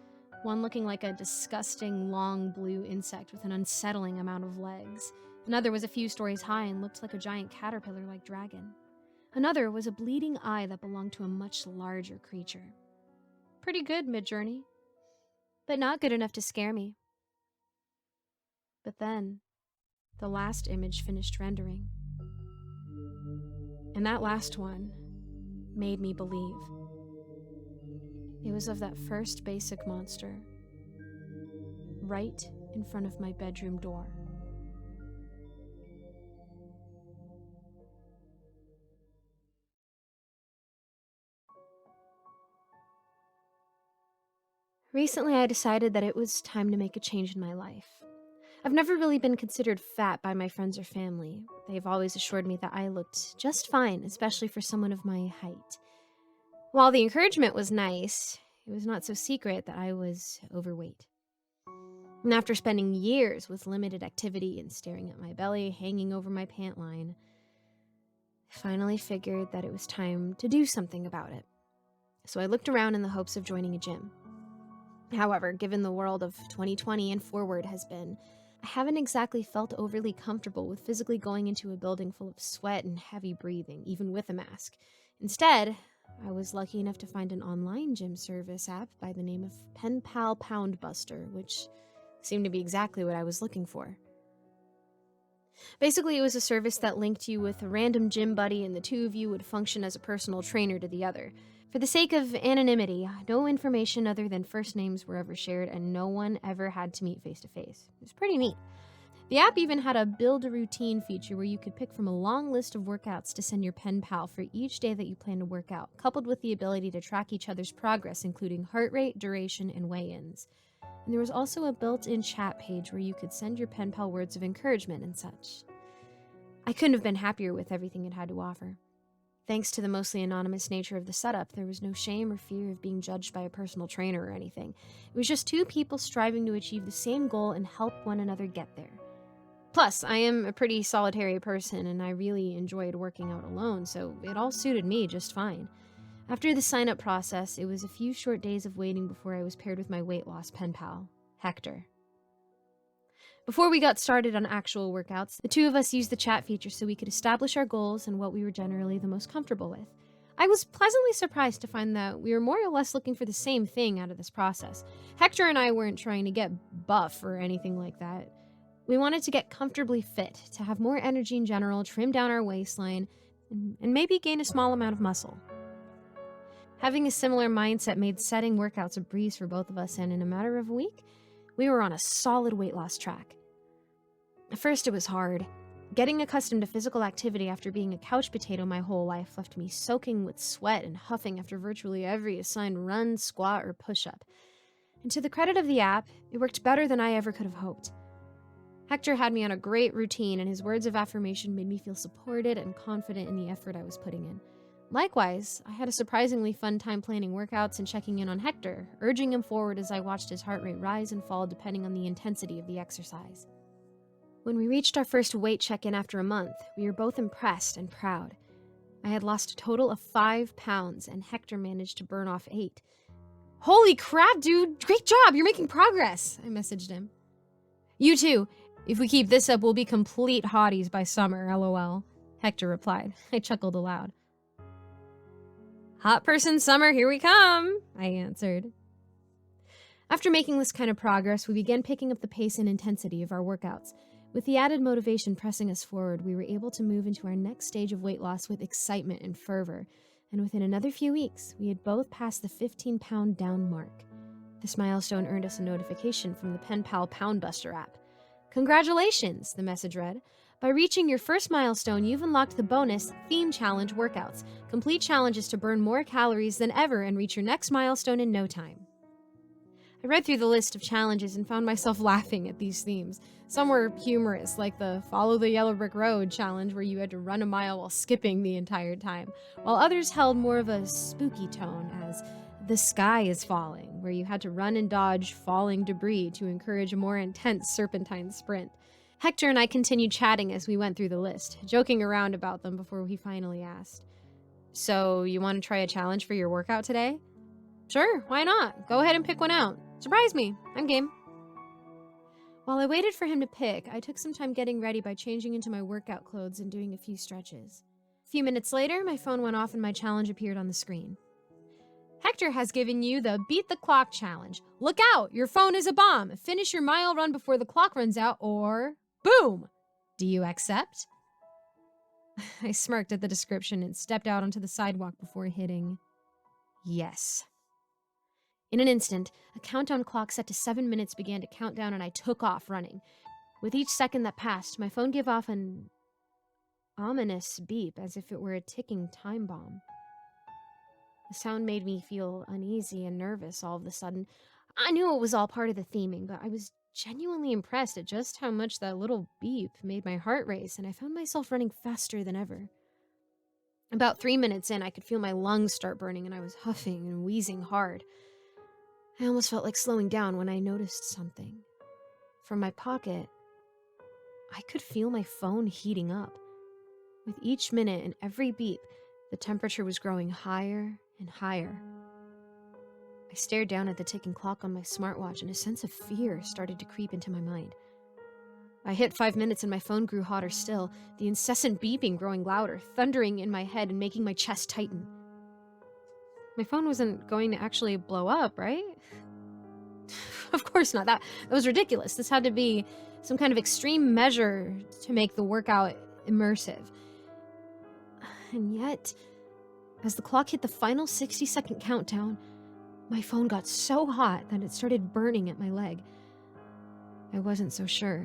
One looking like a disgusting, long blue insect with an unsettling amount of legs. Another was a few stories high and looked like a giant caterpillar-like dragon. Another was a bleeding eye that belonged to a much larger creature. Pretty good, Midjourney. But not good enough to scare me. But then, the last image finished rendering. And that last one made me believe. It was of that first basic monster, right in front of my bedroom door. Recently, I decided that it was time to make a change in my life. I've never really been considered fat by my friends or family. They've always assured me that I looked just fine, especially for someone of my height. While the encouragement was nice, it was not so secret that I was overweight. And after spending years with limited activity and staring at my belly hanging over my pant line, I finally figured that it was time to do something about it. So I looked around in the hopes of joining a gym. However, given the world of 2020 and forward has been, I haven't exactly felt overly comfortable with physically going into a building full of sweat and heavy breathing, even with a mask. Instead, I was lucky enough to find an online gym service app by the name of Penpal Poundbuster, which seemed to be exactly what I was looking for. Basically, it was a service that linked you with a random gym buddy, and the two of you would function as a personal trainer to the other. For the sake of anonymity, no information other than first names were ever shared, and no one ever had to meet face-to-face. It was pretty neat. The app even had a build a routine feature where you could pick from a long list of workouts to send your pen pal for each day that you plan to work out, coupled with the ability to track each other's progress, including heart rate, duration, and weigh-ins. And there was also a built-in chat page where you could send your pen pal words of encouragement and such. I couldn't have been happier with everything it had to offer. Thanks to the mostly anonymous nature of the setup, there was no shame or fear of being judged by a personal trainer or anything. It was just two people striving to achieve the same goal and help one another get there. Plus, I am a pretty solitary person and I really enjoyed working out alone, so it all suited me just fine. After the sign-up process, it was a few short days of waiting before I was paired with my weight loss pen pal, Hector. Before we got started on actual workouts, the two of us used the chat feature so we could establish our goals and what we were generally the most comfortable with. I was pleasantly surprised to find that we were more or less looking for the same thing out of this process. Hector and I weren't trying to get buff or anything like that. We wanted to get comfortably fit, to have more energy in general, trim down our waistline, and maybe gain a small amount of muscle. Having a similar mindset made setting workouts a breeze for both of us, and in a matter of a week, we were on a solid weight loss track. At first, it was hard. Getting accustomed to physical activity after being a couch potato my whole life left me soaking with sweat and huffing after virtually every assigned run, squat, or push-up. And to the credit of the app, it worked better than I ever could have hoped. Hector had me on a great routine, and his words of affirmation made me feel supported and confident in the effort I was putting in. Likewise, I had a surprisingly fun time planning workouts and checking in on Hector, urging him forward as I watched his heart rate rise and fall depending on the intensity of the exercise. When we reached our first weight check-in after a month, we were both impressed and proud. I had lost a total of 5 pounds, and Hector managed to burn off 8. "Holy crap, dude! Great job! You're making progress!" I messaged him. "You too. If we keep this up, we'll be complete hotties by summer, lol," Hector replied. I chuckled aloud. "Hot person summer, here we come," I answered. After making this kind of progress, we began picking up the pace and intensity of our workouts. With the added motivation pressing us forward, we were able to move into our next stage of weight loss with excitement and fervor, and within another few weeks, we had both passed the 15-pound down mark. This milestone earned us a notification from the Penpal Poundbuster app. "Congratulations," the message read. "By reaching your first milestone, you've unlocked the bonus Theme Challenge workouts. Complete challenges to burn more calories than ever and reach your next milestone in no time." I read through the list of challenges and found myself laughing at these themes. Some were humorous, like the Follow the Yellow Brick Road challenge where you had to run a mile while skipping the entire time, while others held more of a spooky tone as The Sky is Falling, where you had to run and dodge falling debris to encourage a more intense serpentine sprint. Hector and I continued chatting as we went through the list, joking around about them before he finally asked, "So, you want to try a challenge for your workout today?" "Sure, why not? Go ahead and pick one out. Surprise me. I'm game." While I waited for him to pick, I took some time getting ready by changing into my workout clothes and doing a few stretches. A few minutes later, my phone went off and my challenge appeared on the screen. "Hector has given you the Beat the Clock challenge. Look out! Your phone is a bomb. Finish your mile run before the clock runs out or boom! Do you accept?" I smirked at the description and stepped out onto the sidewalk before hitting yes. In an instant, a countdown clock set to 7 minutes began to count down and I took off running. With each second that passed, my phone gave off an ominous beep as if it were a ticking time bomb. The sound made me feel uneasy and nervous all of a sudden. I knew it was all part of the theming, but I was genuinely impressed at just how much that little beep made my heart race, and I found myself running faster than ever. About 3 minutes in, I could feel my lungs start burning and I was huffing and wheezing hard. I almost felt like slowing down when I noticed something. From my pocket, I could feel my phone heating up. With each minute and every beep, the temperature was growing higher and higher. I stared down at the ticking clock on my smartwatch and a sense of fear started to creep into my mind. I hit 5 minutes and my phone grew hotter still, the incessant beeping growing louder, thundering in my head and making my chest tighten. My phone wasn't going to actually blow up, right? Of course not. That was ridiculous. This had to be some kind of extreme measure to make the workout immersive. And yet, as the clock hit the final 60-second countdown, my phone got so hot that it started burning at my leg. I wasn't so sure.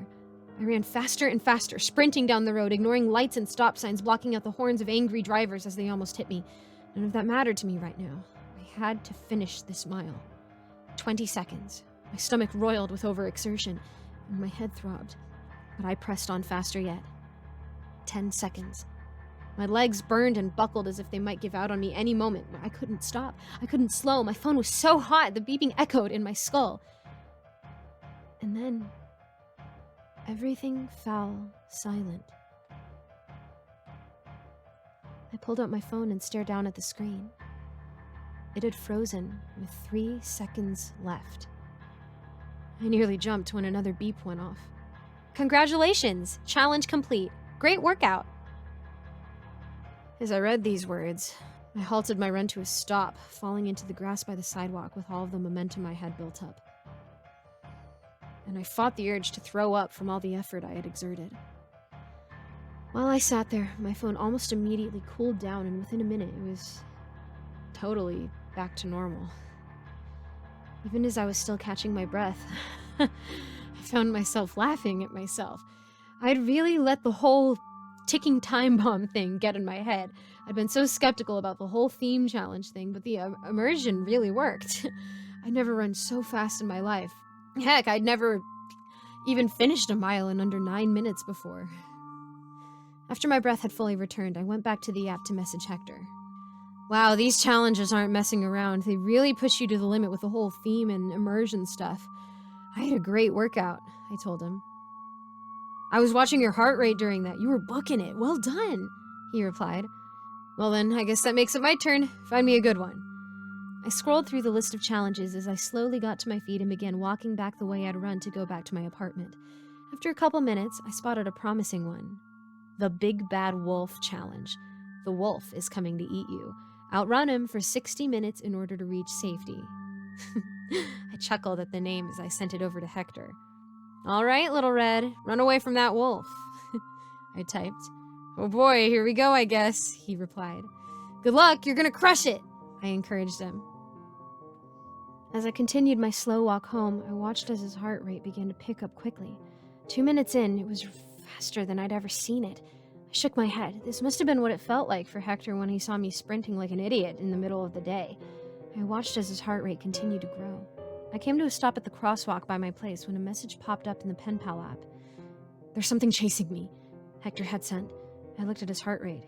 I ran faster and faster, sprinting down the road, ignoring lights and stop signs, blocking out the horns of angry drivers as they almost hit me. None of that mattered to me right now. I had to finish this mile. 20 seconds. My stomach roiled with overexertion, and my head throbbed. But I pressed on faster yet. 10 seconds. My legs burned and buckled as if they might give out on me any moment. I couldn't stop. I couldn't slow. My phone was so hot, the beeping echoed in my skull. And then, everything fell silent. I pulled out my phone and stared down at the screen. It had frozen with 3 seconds left. I nearly jumped when another beep went off. "Congratulations! Challenge complete. Great workout!" As I read these words, I halted my run to a stop, falling into the grass by the sidewalk with all of the momentum I had built up. And I fought the urge to throw up from all the effort I had exerted. While I sat there, my phone almost immediately cooled down, and within a minute, it was totally back to normal. Even as I was still catching my breath, I found myself laughing at myself. I'd really let the whole ticking time bomb thing get in my head. I'd been so skeptical about the whole theme challenge thing, but the immersion really worked. I'd never run so fast in my life. Heck, I'd never even finished a mile in under 9 minutes before. After my breath had fully returned, I went back to the app to message Hector. "Wow, these challenges aren't messing around. They really push you to the limit with the whole theme and immersion stuff. I had a great workout," I told him. "I was watching your heart rate during that. You were booking it. Well done," he replied. "Well then, I guess that makes it my turn. Find me a good one." I scrolled through the list of challenges as I slowly got to my feet and began walking back the way I'd run to go back to my apartment. After a couple minutes, I spotted a promising one. The Big Bad Wolf Challenge. The wolf is coming to eat you. Outrun him for 60 minutes in order to reach safety. I chuckled at the name as I sent it over to Hector. "All right, Little Red, run away from that wolf," I typed. "Oh boy, here we go, I guess," he replied. "Good luck, you're gonna crush it," I encouraged him. As I continued my slow walk home, I watched as his heart rate began to pick up quickly. 2 minutes in, it was faster than I'd ever seen it. I shook my head. This must have been what it felt like for Hector when he saw me sprinting like an idiot in the middle of the day. I watched as his heart rate continued to grow. I came to a stop at the crosswalk by my place when a message popped up in the Penpal app. "There's something chasing me," Hector had sent. I looked at his heart rate.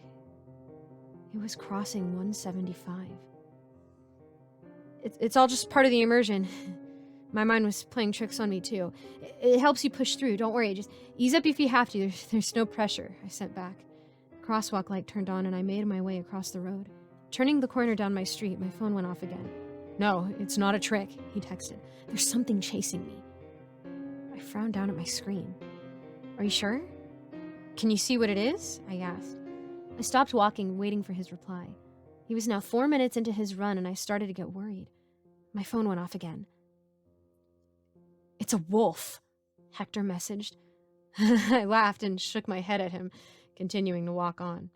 It was crossing 175. It's all just part of the immersion. My mind was playing tricks on me, too. It helps you push through. Don't worry. Just ease up if you have to. There's no pressure, I sent back. The crosswalk light turned on, and I made my way across the road. Turning the corner down my street, my phone went off again. "No, it's not a trick," he texted. "There's something chasing me." I frowned down at my screen. "Are you sure? Can you see what it is?" I asked. I stopped walking, waiting for his reply. He was now 4 minutes into his run, and I started to get worried. My phone went off again. "It's a wolf," Hector messaged. I laughed and shook my head at him, continuing to walk on.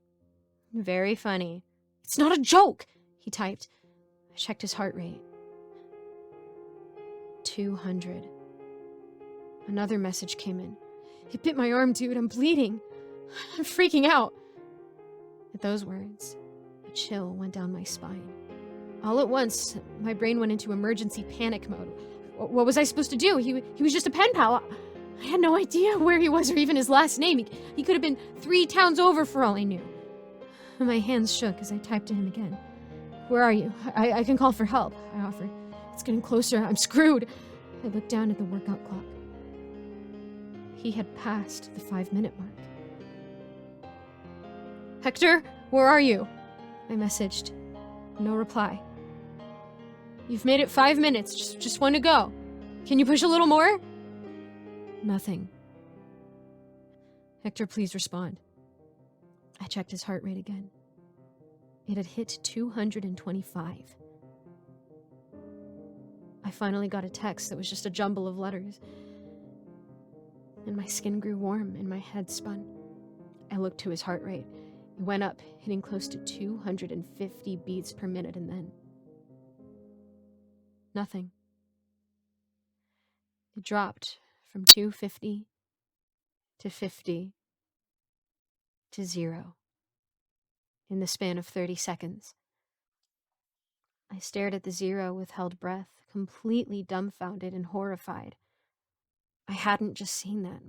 "Very funny." "It's not a joke," he typed. I checked his heart rate. 200. Another message came in. "It bit my arm, dude. I'm bleeding. I'm freaking out." At those words, a chill went down my spine. All at once, my brain went into emergency panic mode. What was I supposed to do? He was just a pen pal. I had no idea where he was or even his last name. He could have been 3 towns over for all I knew. My hands shook as I typed to him again. "Where are you? I can call for help," I offered. "It's getting closer. I'm screwed." I looked down at the workout clock. He had passed the 5-minute mark. "Hector, where are you?" I messaged. No reply. "You've made it 5 minutes. Just one to go. Can you push a little more?" Nothing. "Hector, please respond." I checked his heart rate again. It had hit 225. I finally got a text that was just a jumble of letters, and my skin grew warm and my head spun. I looked to his heart rate. It went up, hitting close to 250 beats per minute, and then nothing. It dropped from 250 to 50 to 0 in the span of 30 seconds. I stared at the 0 with held breath, completely dumbfounded and horrified. I hadn't just seen that.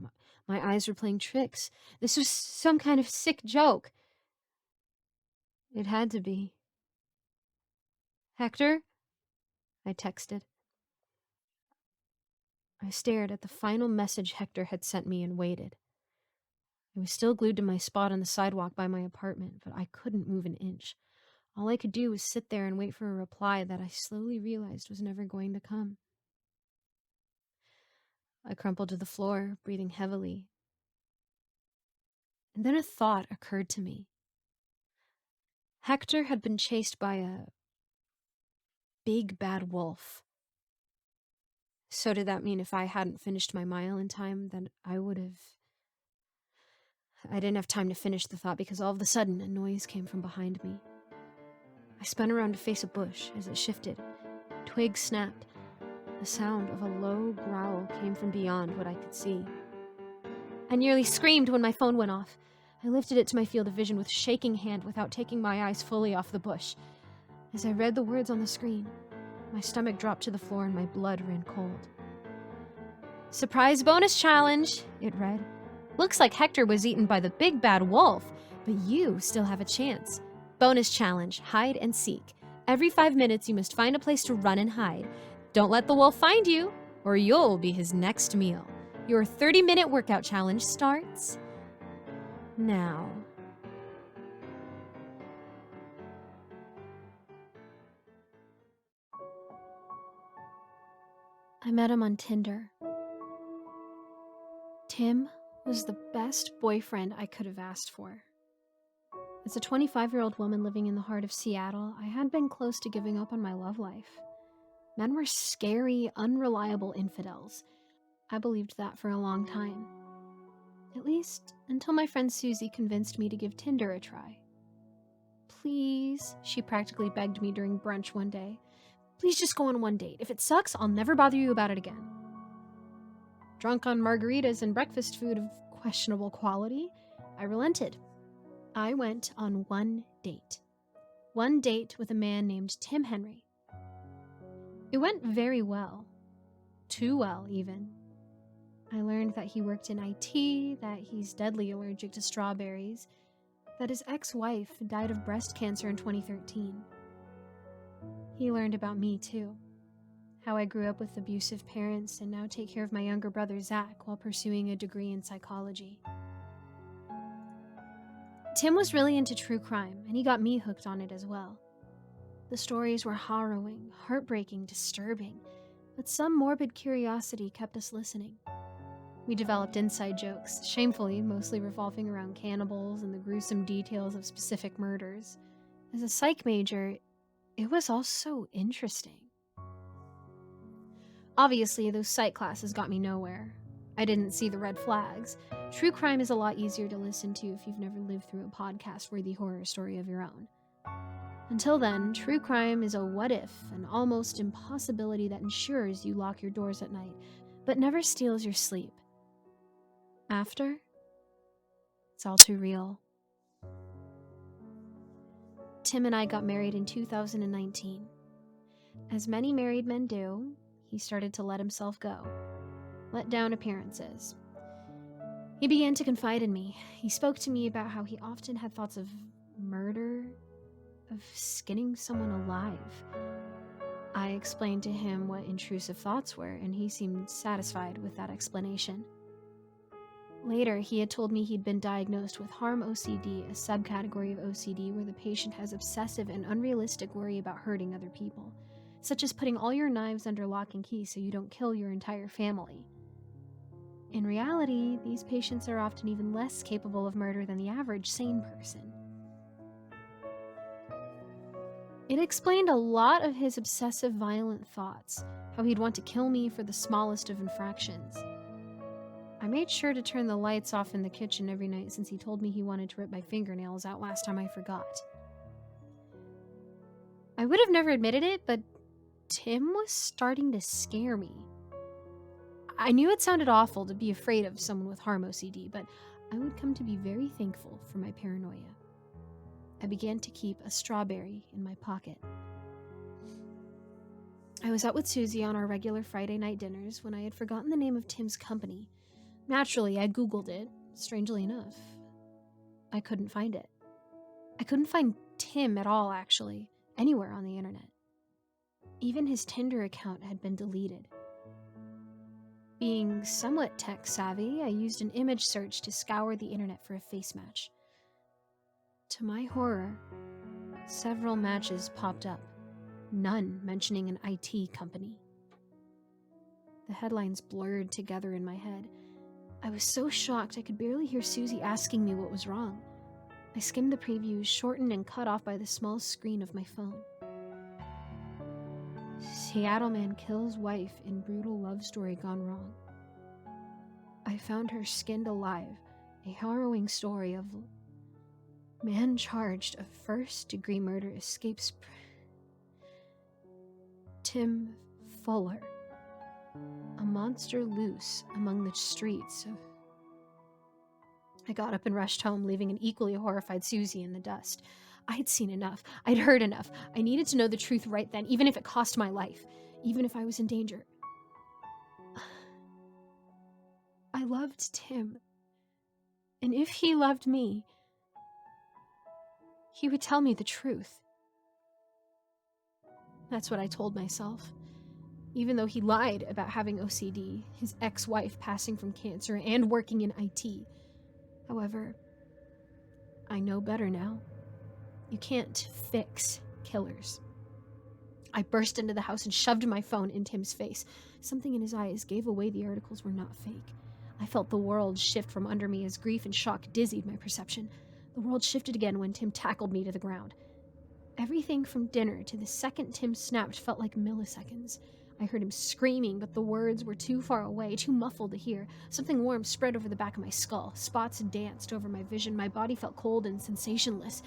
My eyes were playing tricks. This was some kind of sick joke. It had to be. "Hector?" I texted. I stared at the final message Hector had sent me and waited. I was still glued to my spot on the sidewalk by my apartment, but I couldn't move an inch. All I could do was sit there and wait for a reply that I slowly realized was never going to come. I crumpled to the floor, breathing heavily. And then a thought occurred to me. Hector had been chased by a big bad wolf. So did that mean if I hadn't finished my mile in time, then I didn't have time to finish the thought because all of a sudden a noise came from behind me. I spun around to face a bush. As it shifted, twigs snapped. The sound of a low growl came from beyond what I could see. I nearly screamed when my phone went off. I lifted it to my field of vision with shaking hand without taking my eyes fully off the bush. As I read the words on the screen, my stomach dropped to the floor and my blood ran cold. "Surprise bonus challenge," it read. "Looks like Hector was eaten by the big bad wolf, but you still have a chance. Bonus challenge, hide and seek. Every 5 minutes you must find a place to run and hide. Don't let the wolf find you, or you'll be his next meal. Your 30-minute workout challenge starts now." I met him on Tinder. Tim was the best boyfriend I could have asked for. As a 25-year-old woman living in the heart of Seattle, I had been close to giving up on my love life. Men were scary, unreliable infidels. I believed that for a long time. At least until my friend Susie convinced me to give Tinder a try. "Please," she practically begged me during brunch one day. "Please just go on one date. If it sucks, I'll never bother you about it again." Drunk on margaritas and breakfast food of questionable quality, I relented. I went on one date. One date with a man named Tim Henry. It went very well. too well, even. I learned that he worked in IT, that he's deadly allergic to strawberries, that his ex-wife died of breast cancer in 2013. He learned about me, too. How I grew up with abusive parents and now take care of my younger brother, Zach, while pursuing a degree in psychology. Tim was really into true crime, and he got me hooked on it as well. The stories were harrowing, heartbreaking, disturbing, but some morbid curiosity kept us listening. We developed inside jokes, shamefully mostly revolving around cannibals and the gruesome details of specific murders. As a psych major, it was all so interesting. Obviously, those psych classes got me nowhere. I didn't see the red flags. True crime is a lot easier to listen to if you've never lived through a podcast-worthy horror story of your own. Until then, true crime is a what-if, an almost impossibility that ensures you lock your doors at night, but never steals your sleep. After, it's all too real. Tim and I got married in 2019. As many married men do, he started to let himself go. Let down appearances. He began to confide in me. He spoke to me about how he often had thoughts of murder, of skinning someone alive. I explained to him what intrusive thoughts were, and he seemed satisfied with that explanation. Later, he had told me he'd been diagnosed with harm OCD, a subcategory of OCD where the patient has obsessive and unrealistic worry about hurting other people, such as putting all your knives under lock and key so you don't kill your entire family. In reality, these patients are often even less capable of murder than the average sane person. It explained a lot of his obsessive violent thoughts, how he'd want to kill me for the smallest of infractions. I made sure to turn the lights off in the kitchen every night since he told me he wanted to rip my fingernails out last time I forgot. I would have never admitted it, but Tim was starting to scare me. I knew it sounded awful to be afraid of someone with harm OCD, but I would come to be very thankful for my paranoia. I began to keep a strawberry in my pocket. I was out with Susie on our regular Friday night dinners when I had forgotten the name of Tim's company. Naturally, I Googled it. Strangely enough, I couldn't find it. I couldn't find Tim at all, actually, anywhere on the internet. Even his Tinder account had been deleted. Being somewhat tech-savvy, I used an image search to scour the internet for a face match. To my horror, several matches popped up, none mentioning an IT company. The headlines blurred together in my head. I was so shocked I could barely hear Susie asking me what was wrong. I skimmed the previews, shortened and cut off by the small screen of my phone. Seattle man kills wife in brutal love story gone wrong. I found her skinned alive, a harrowing story of man charged of first-degree murder escapes Tim Fuller. A monster loose among the streets of... I got up and rushed home, leaving an equally horrified Susie in the dust. I had seen enough. I'd heard enough. I needed to know the truth right then, even if it cost my life, even if I was in danger. I loved Tim. And if he loved me, he would tell me the truth. That's what I told myself. Even though he lied about having OCD, his ex-wife passing from cancer, and working in IT. However, I know better now. You can't fix killers. I burst into the house and shoved my phone in Tim's face. Something in his eyes gave away the articles were not fake. I felt the world shift from under me as grief and shock dizzied my perception. The world shifted again when Tim tackled me to the ground. Everything from dinner to the second Tim snapped felt like milliseconds. I heard him screaming, but the words were too far away, too muffled to hear. Something warm spread over the back of my skull. Spots danced over my vision. My body felt cold and sensationless.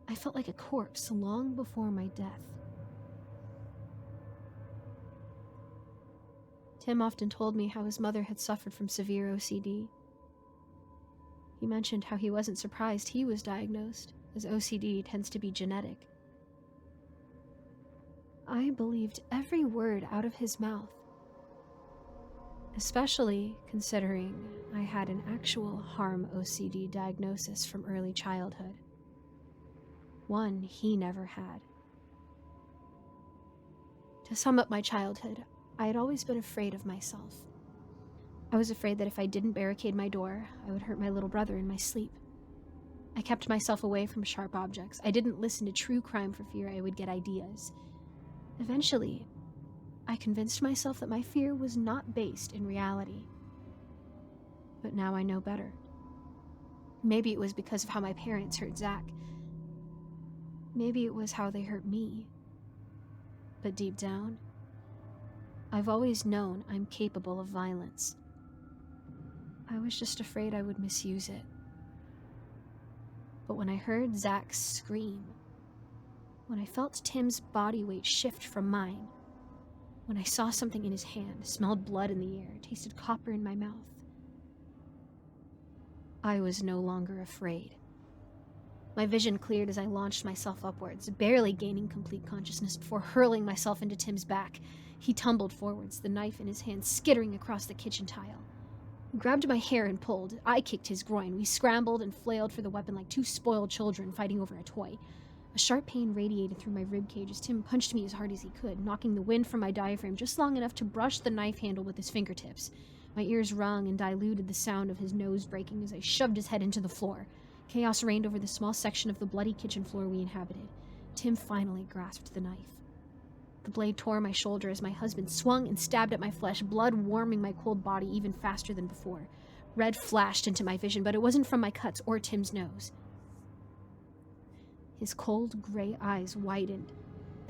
I felt like a corpse long before my death. Tim often told me how his mother had suffered from severe OCD. He mentioned how he wasn't surprised he was diagnosed, as OCD tends to be genetic. I believed every word out of his mouth. especially considering I had an actual harm OCD diagnosis from early childhood. One he never had. To sum up my childhood, I had always been afraid of myself. I was afraid that if I didn't barricade my door, I would hurt my little brother in my sleep. I kept myself away from sharp objects. I didn't listen to true crime for fear I would get ideas. Eventually, I convinced myself that my fear was not based in reality. But now I know better. Maybe it was because of how my parents hurt Zach. Maybe it was how they hurt me. But deep down, I've always known I'm capable of violence. I was just afraid I would misuse it. But when I heard Zach scream, when I felt Tim's body weight shift from mine, when I saw something in his hand, smelled blood in the air, tasted copper in my mouth, I was no longer afraid. My vision cleared as I launched myself upwards, barely gaining complete consciousness before hurling myself into Tim's back. He tumbled forwards, the knife in his hand skittering across the kitchen tile. He grabbed my hair and pulled. I kicked his groin. We scrambled and flailed for the weapon like two spoiled children fighting over a toy. A sharp pain radiated through my ribcage as Tim punched me as hard as he could, knocking the wind from my diaphragm just long enough to brush the knife handle with his fingertips. My ears rung and diluted the sound of his nose breaking as I shoved his head into the floor. Chaos reigned over the small section of the bloody kitchen floor we inhabited. Tim finally grasped the knife. The blade tore my shoulder as my husband swung and stabbed at my flesh, blood warming my cold body even faster than before. Red flashed into my vision, but it wasn't from my cuts or Tim's nose. His cold gray eyes widened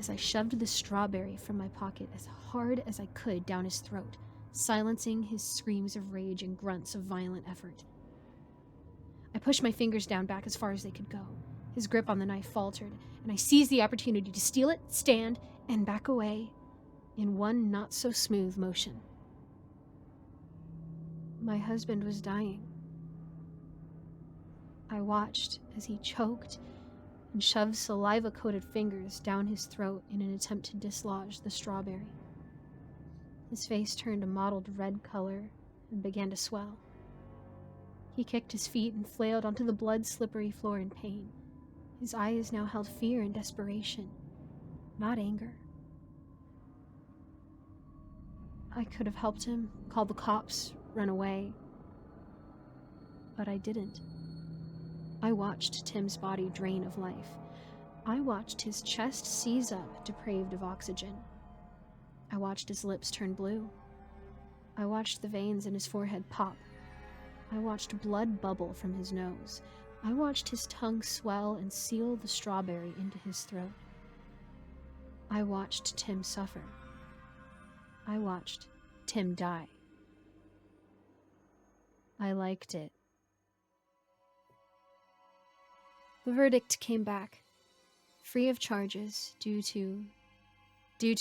as I shoved the strawberry from my pocket as hard as I could down his throat, silencing his screams of rage and grunts of violent effort. I pushed my fingers down back as far as they could go. His grip on the knife faltered, and I seized the opportunity to steal it, stand, and back away in one not-so-smooth motion. My husband was dying. I watched as he choked and shoved saliva-coated fingers down his throat in an attempt to dislodge the strawberry. His face turned a mottled red color and began to swell. He kicked his feet and flailed onto the blood-slippery floor in pain. His eyes now held fear and desperation, not anger. I could have helped him, called the cops, run away. But I didn't. I watched Tim's body drain of life. I watched his chest seize up, depraved of oxygen. I watched his lips turn blue. I watched the veins in his forehead pop. I watched blood bubble from his nose. I watched his tongue swell and seal the strawberry into his throat. I watched Tim suffer. I watched Tim die. I liked it. The verdict came back, free of charges due to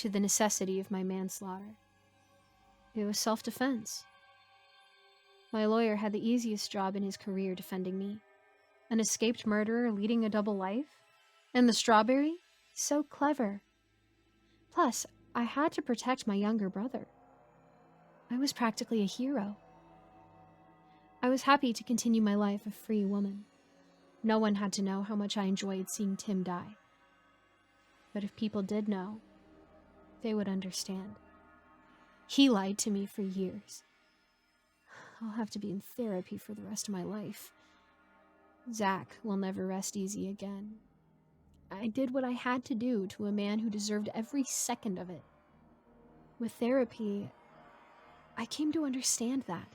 the necessity of my manslaughter. It was self-defense. My lawyer had the easiest job in his career defending me. An escaped murderer leading a double life? And the strawberry? So clever. Plus, I had to protect my younger brother. I was practically a hero. I was happy to continue my life a free woman. No one had to know how much I enjoyed seeing Tim die. But if people did know, they would understand. He lied to me for years. I'll have to be in therapy for the rest of my life. Zach will never rest easy again. I did what I had to do to a man who deserved every second of it. With therapy, I came to understand that.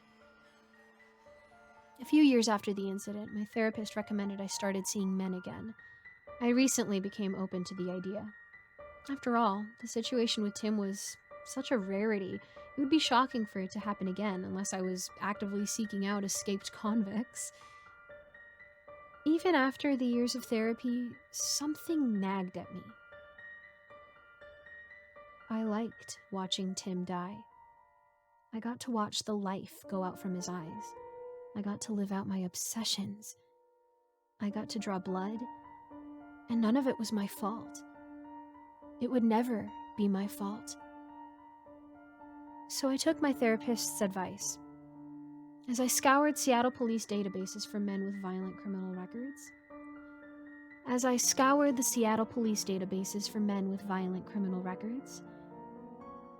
A few years after the incident, my therapist recommended I started seeing men again. I recently became open to the idea. After all, the situation with Tim was such a rarity. It would be shocking for it to happen again unless I was actively seeking out escaped convicts. Even after the years of therapy, something nagged at me. I liked watching Tim die. I got to watch the life go out from his eyes. I got to live out my obsessions. I got to draw blood, and none of it was my fault. It would never be my fault. So I took my therapist's advice. As I scoured Seattle police databases for men with violent criminal records,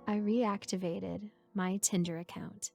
I reactivated my Tinder account.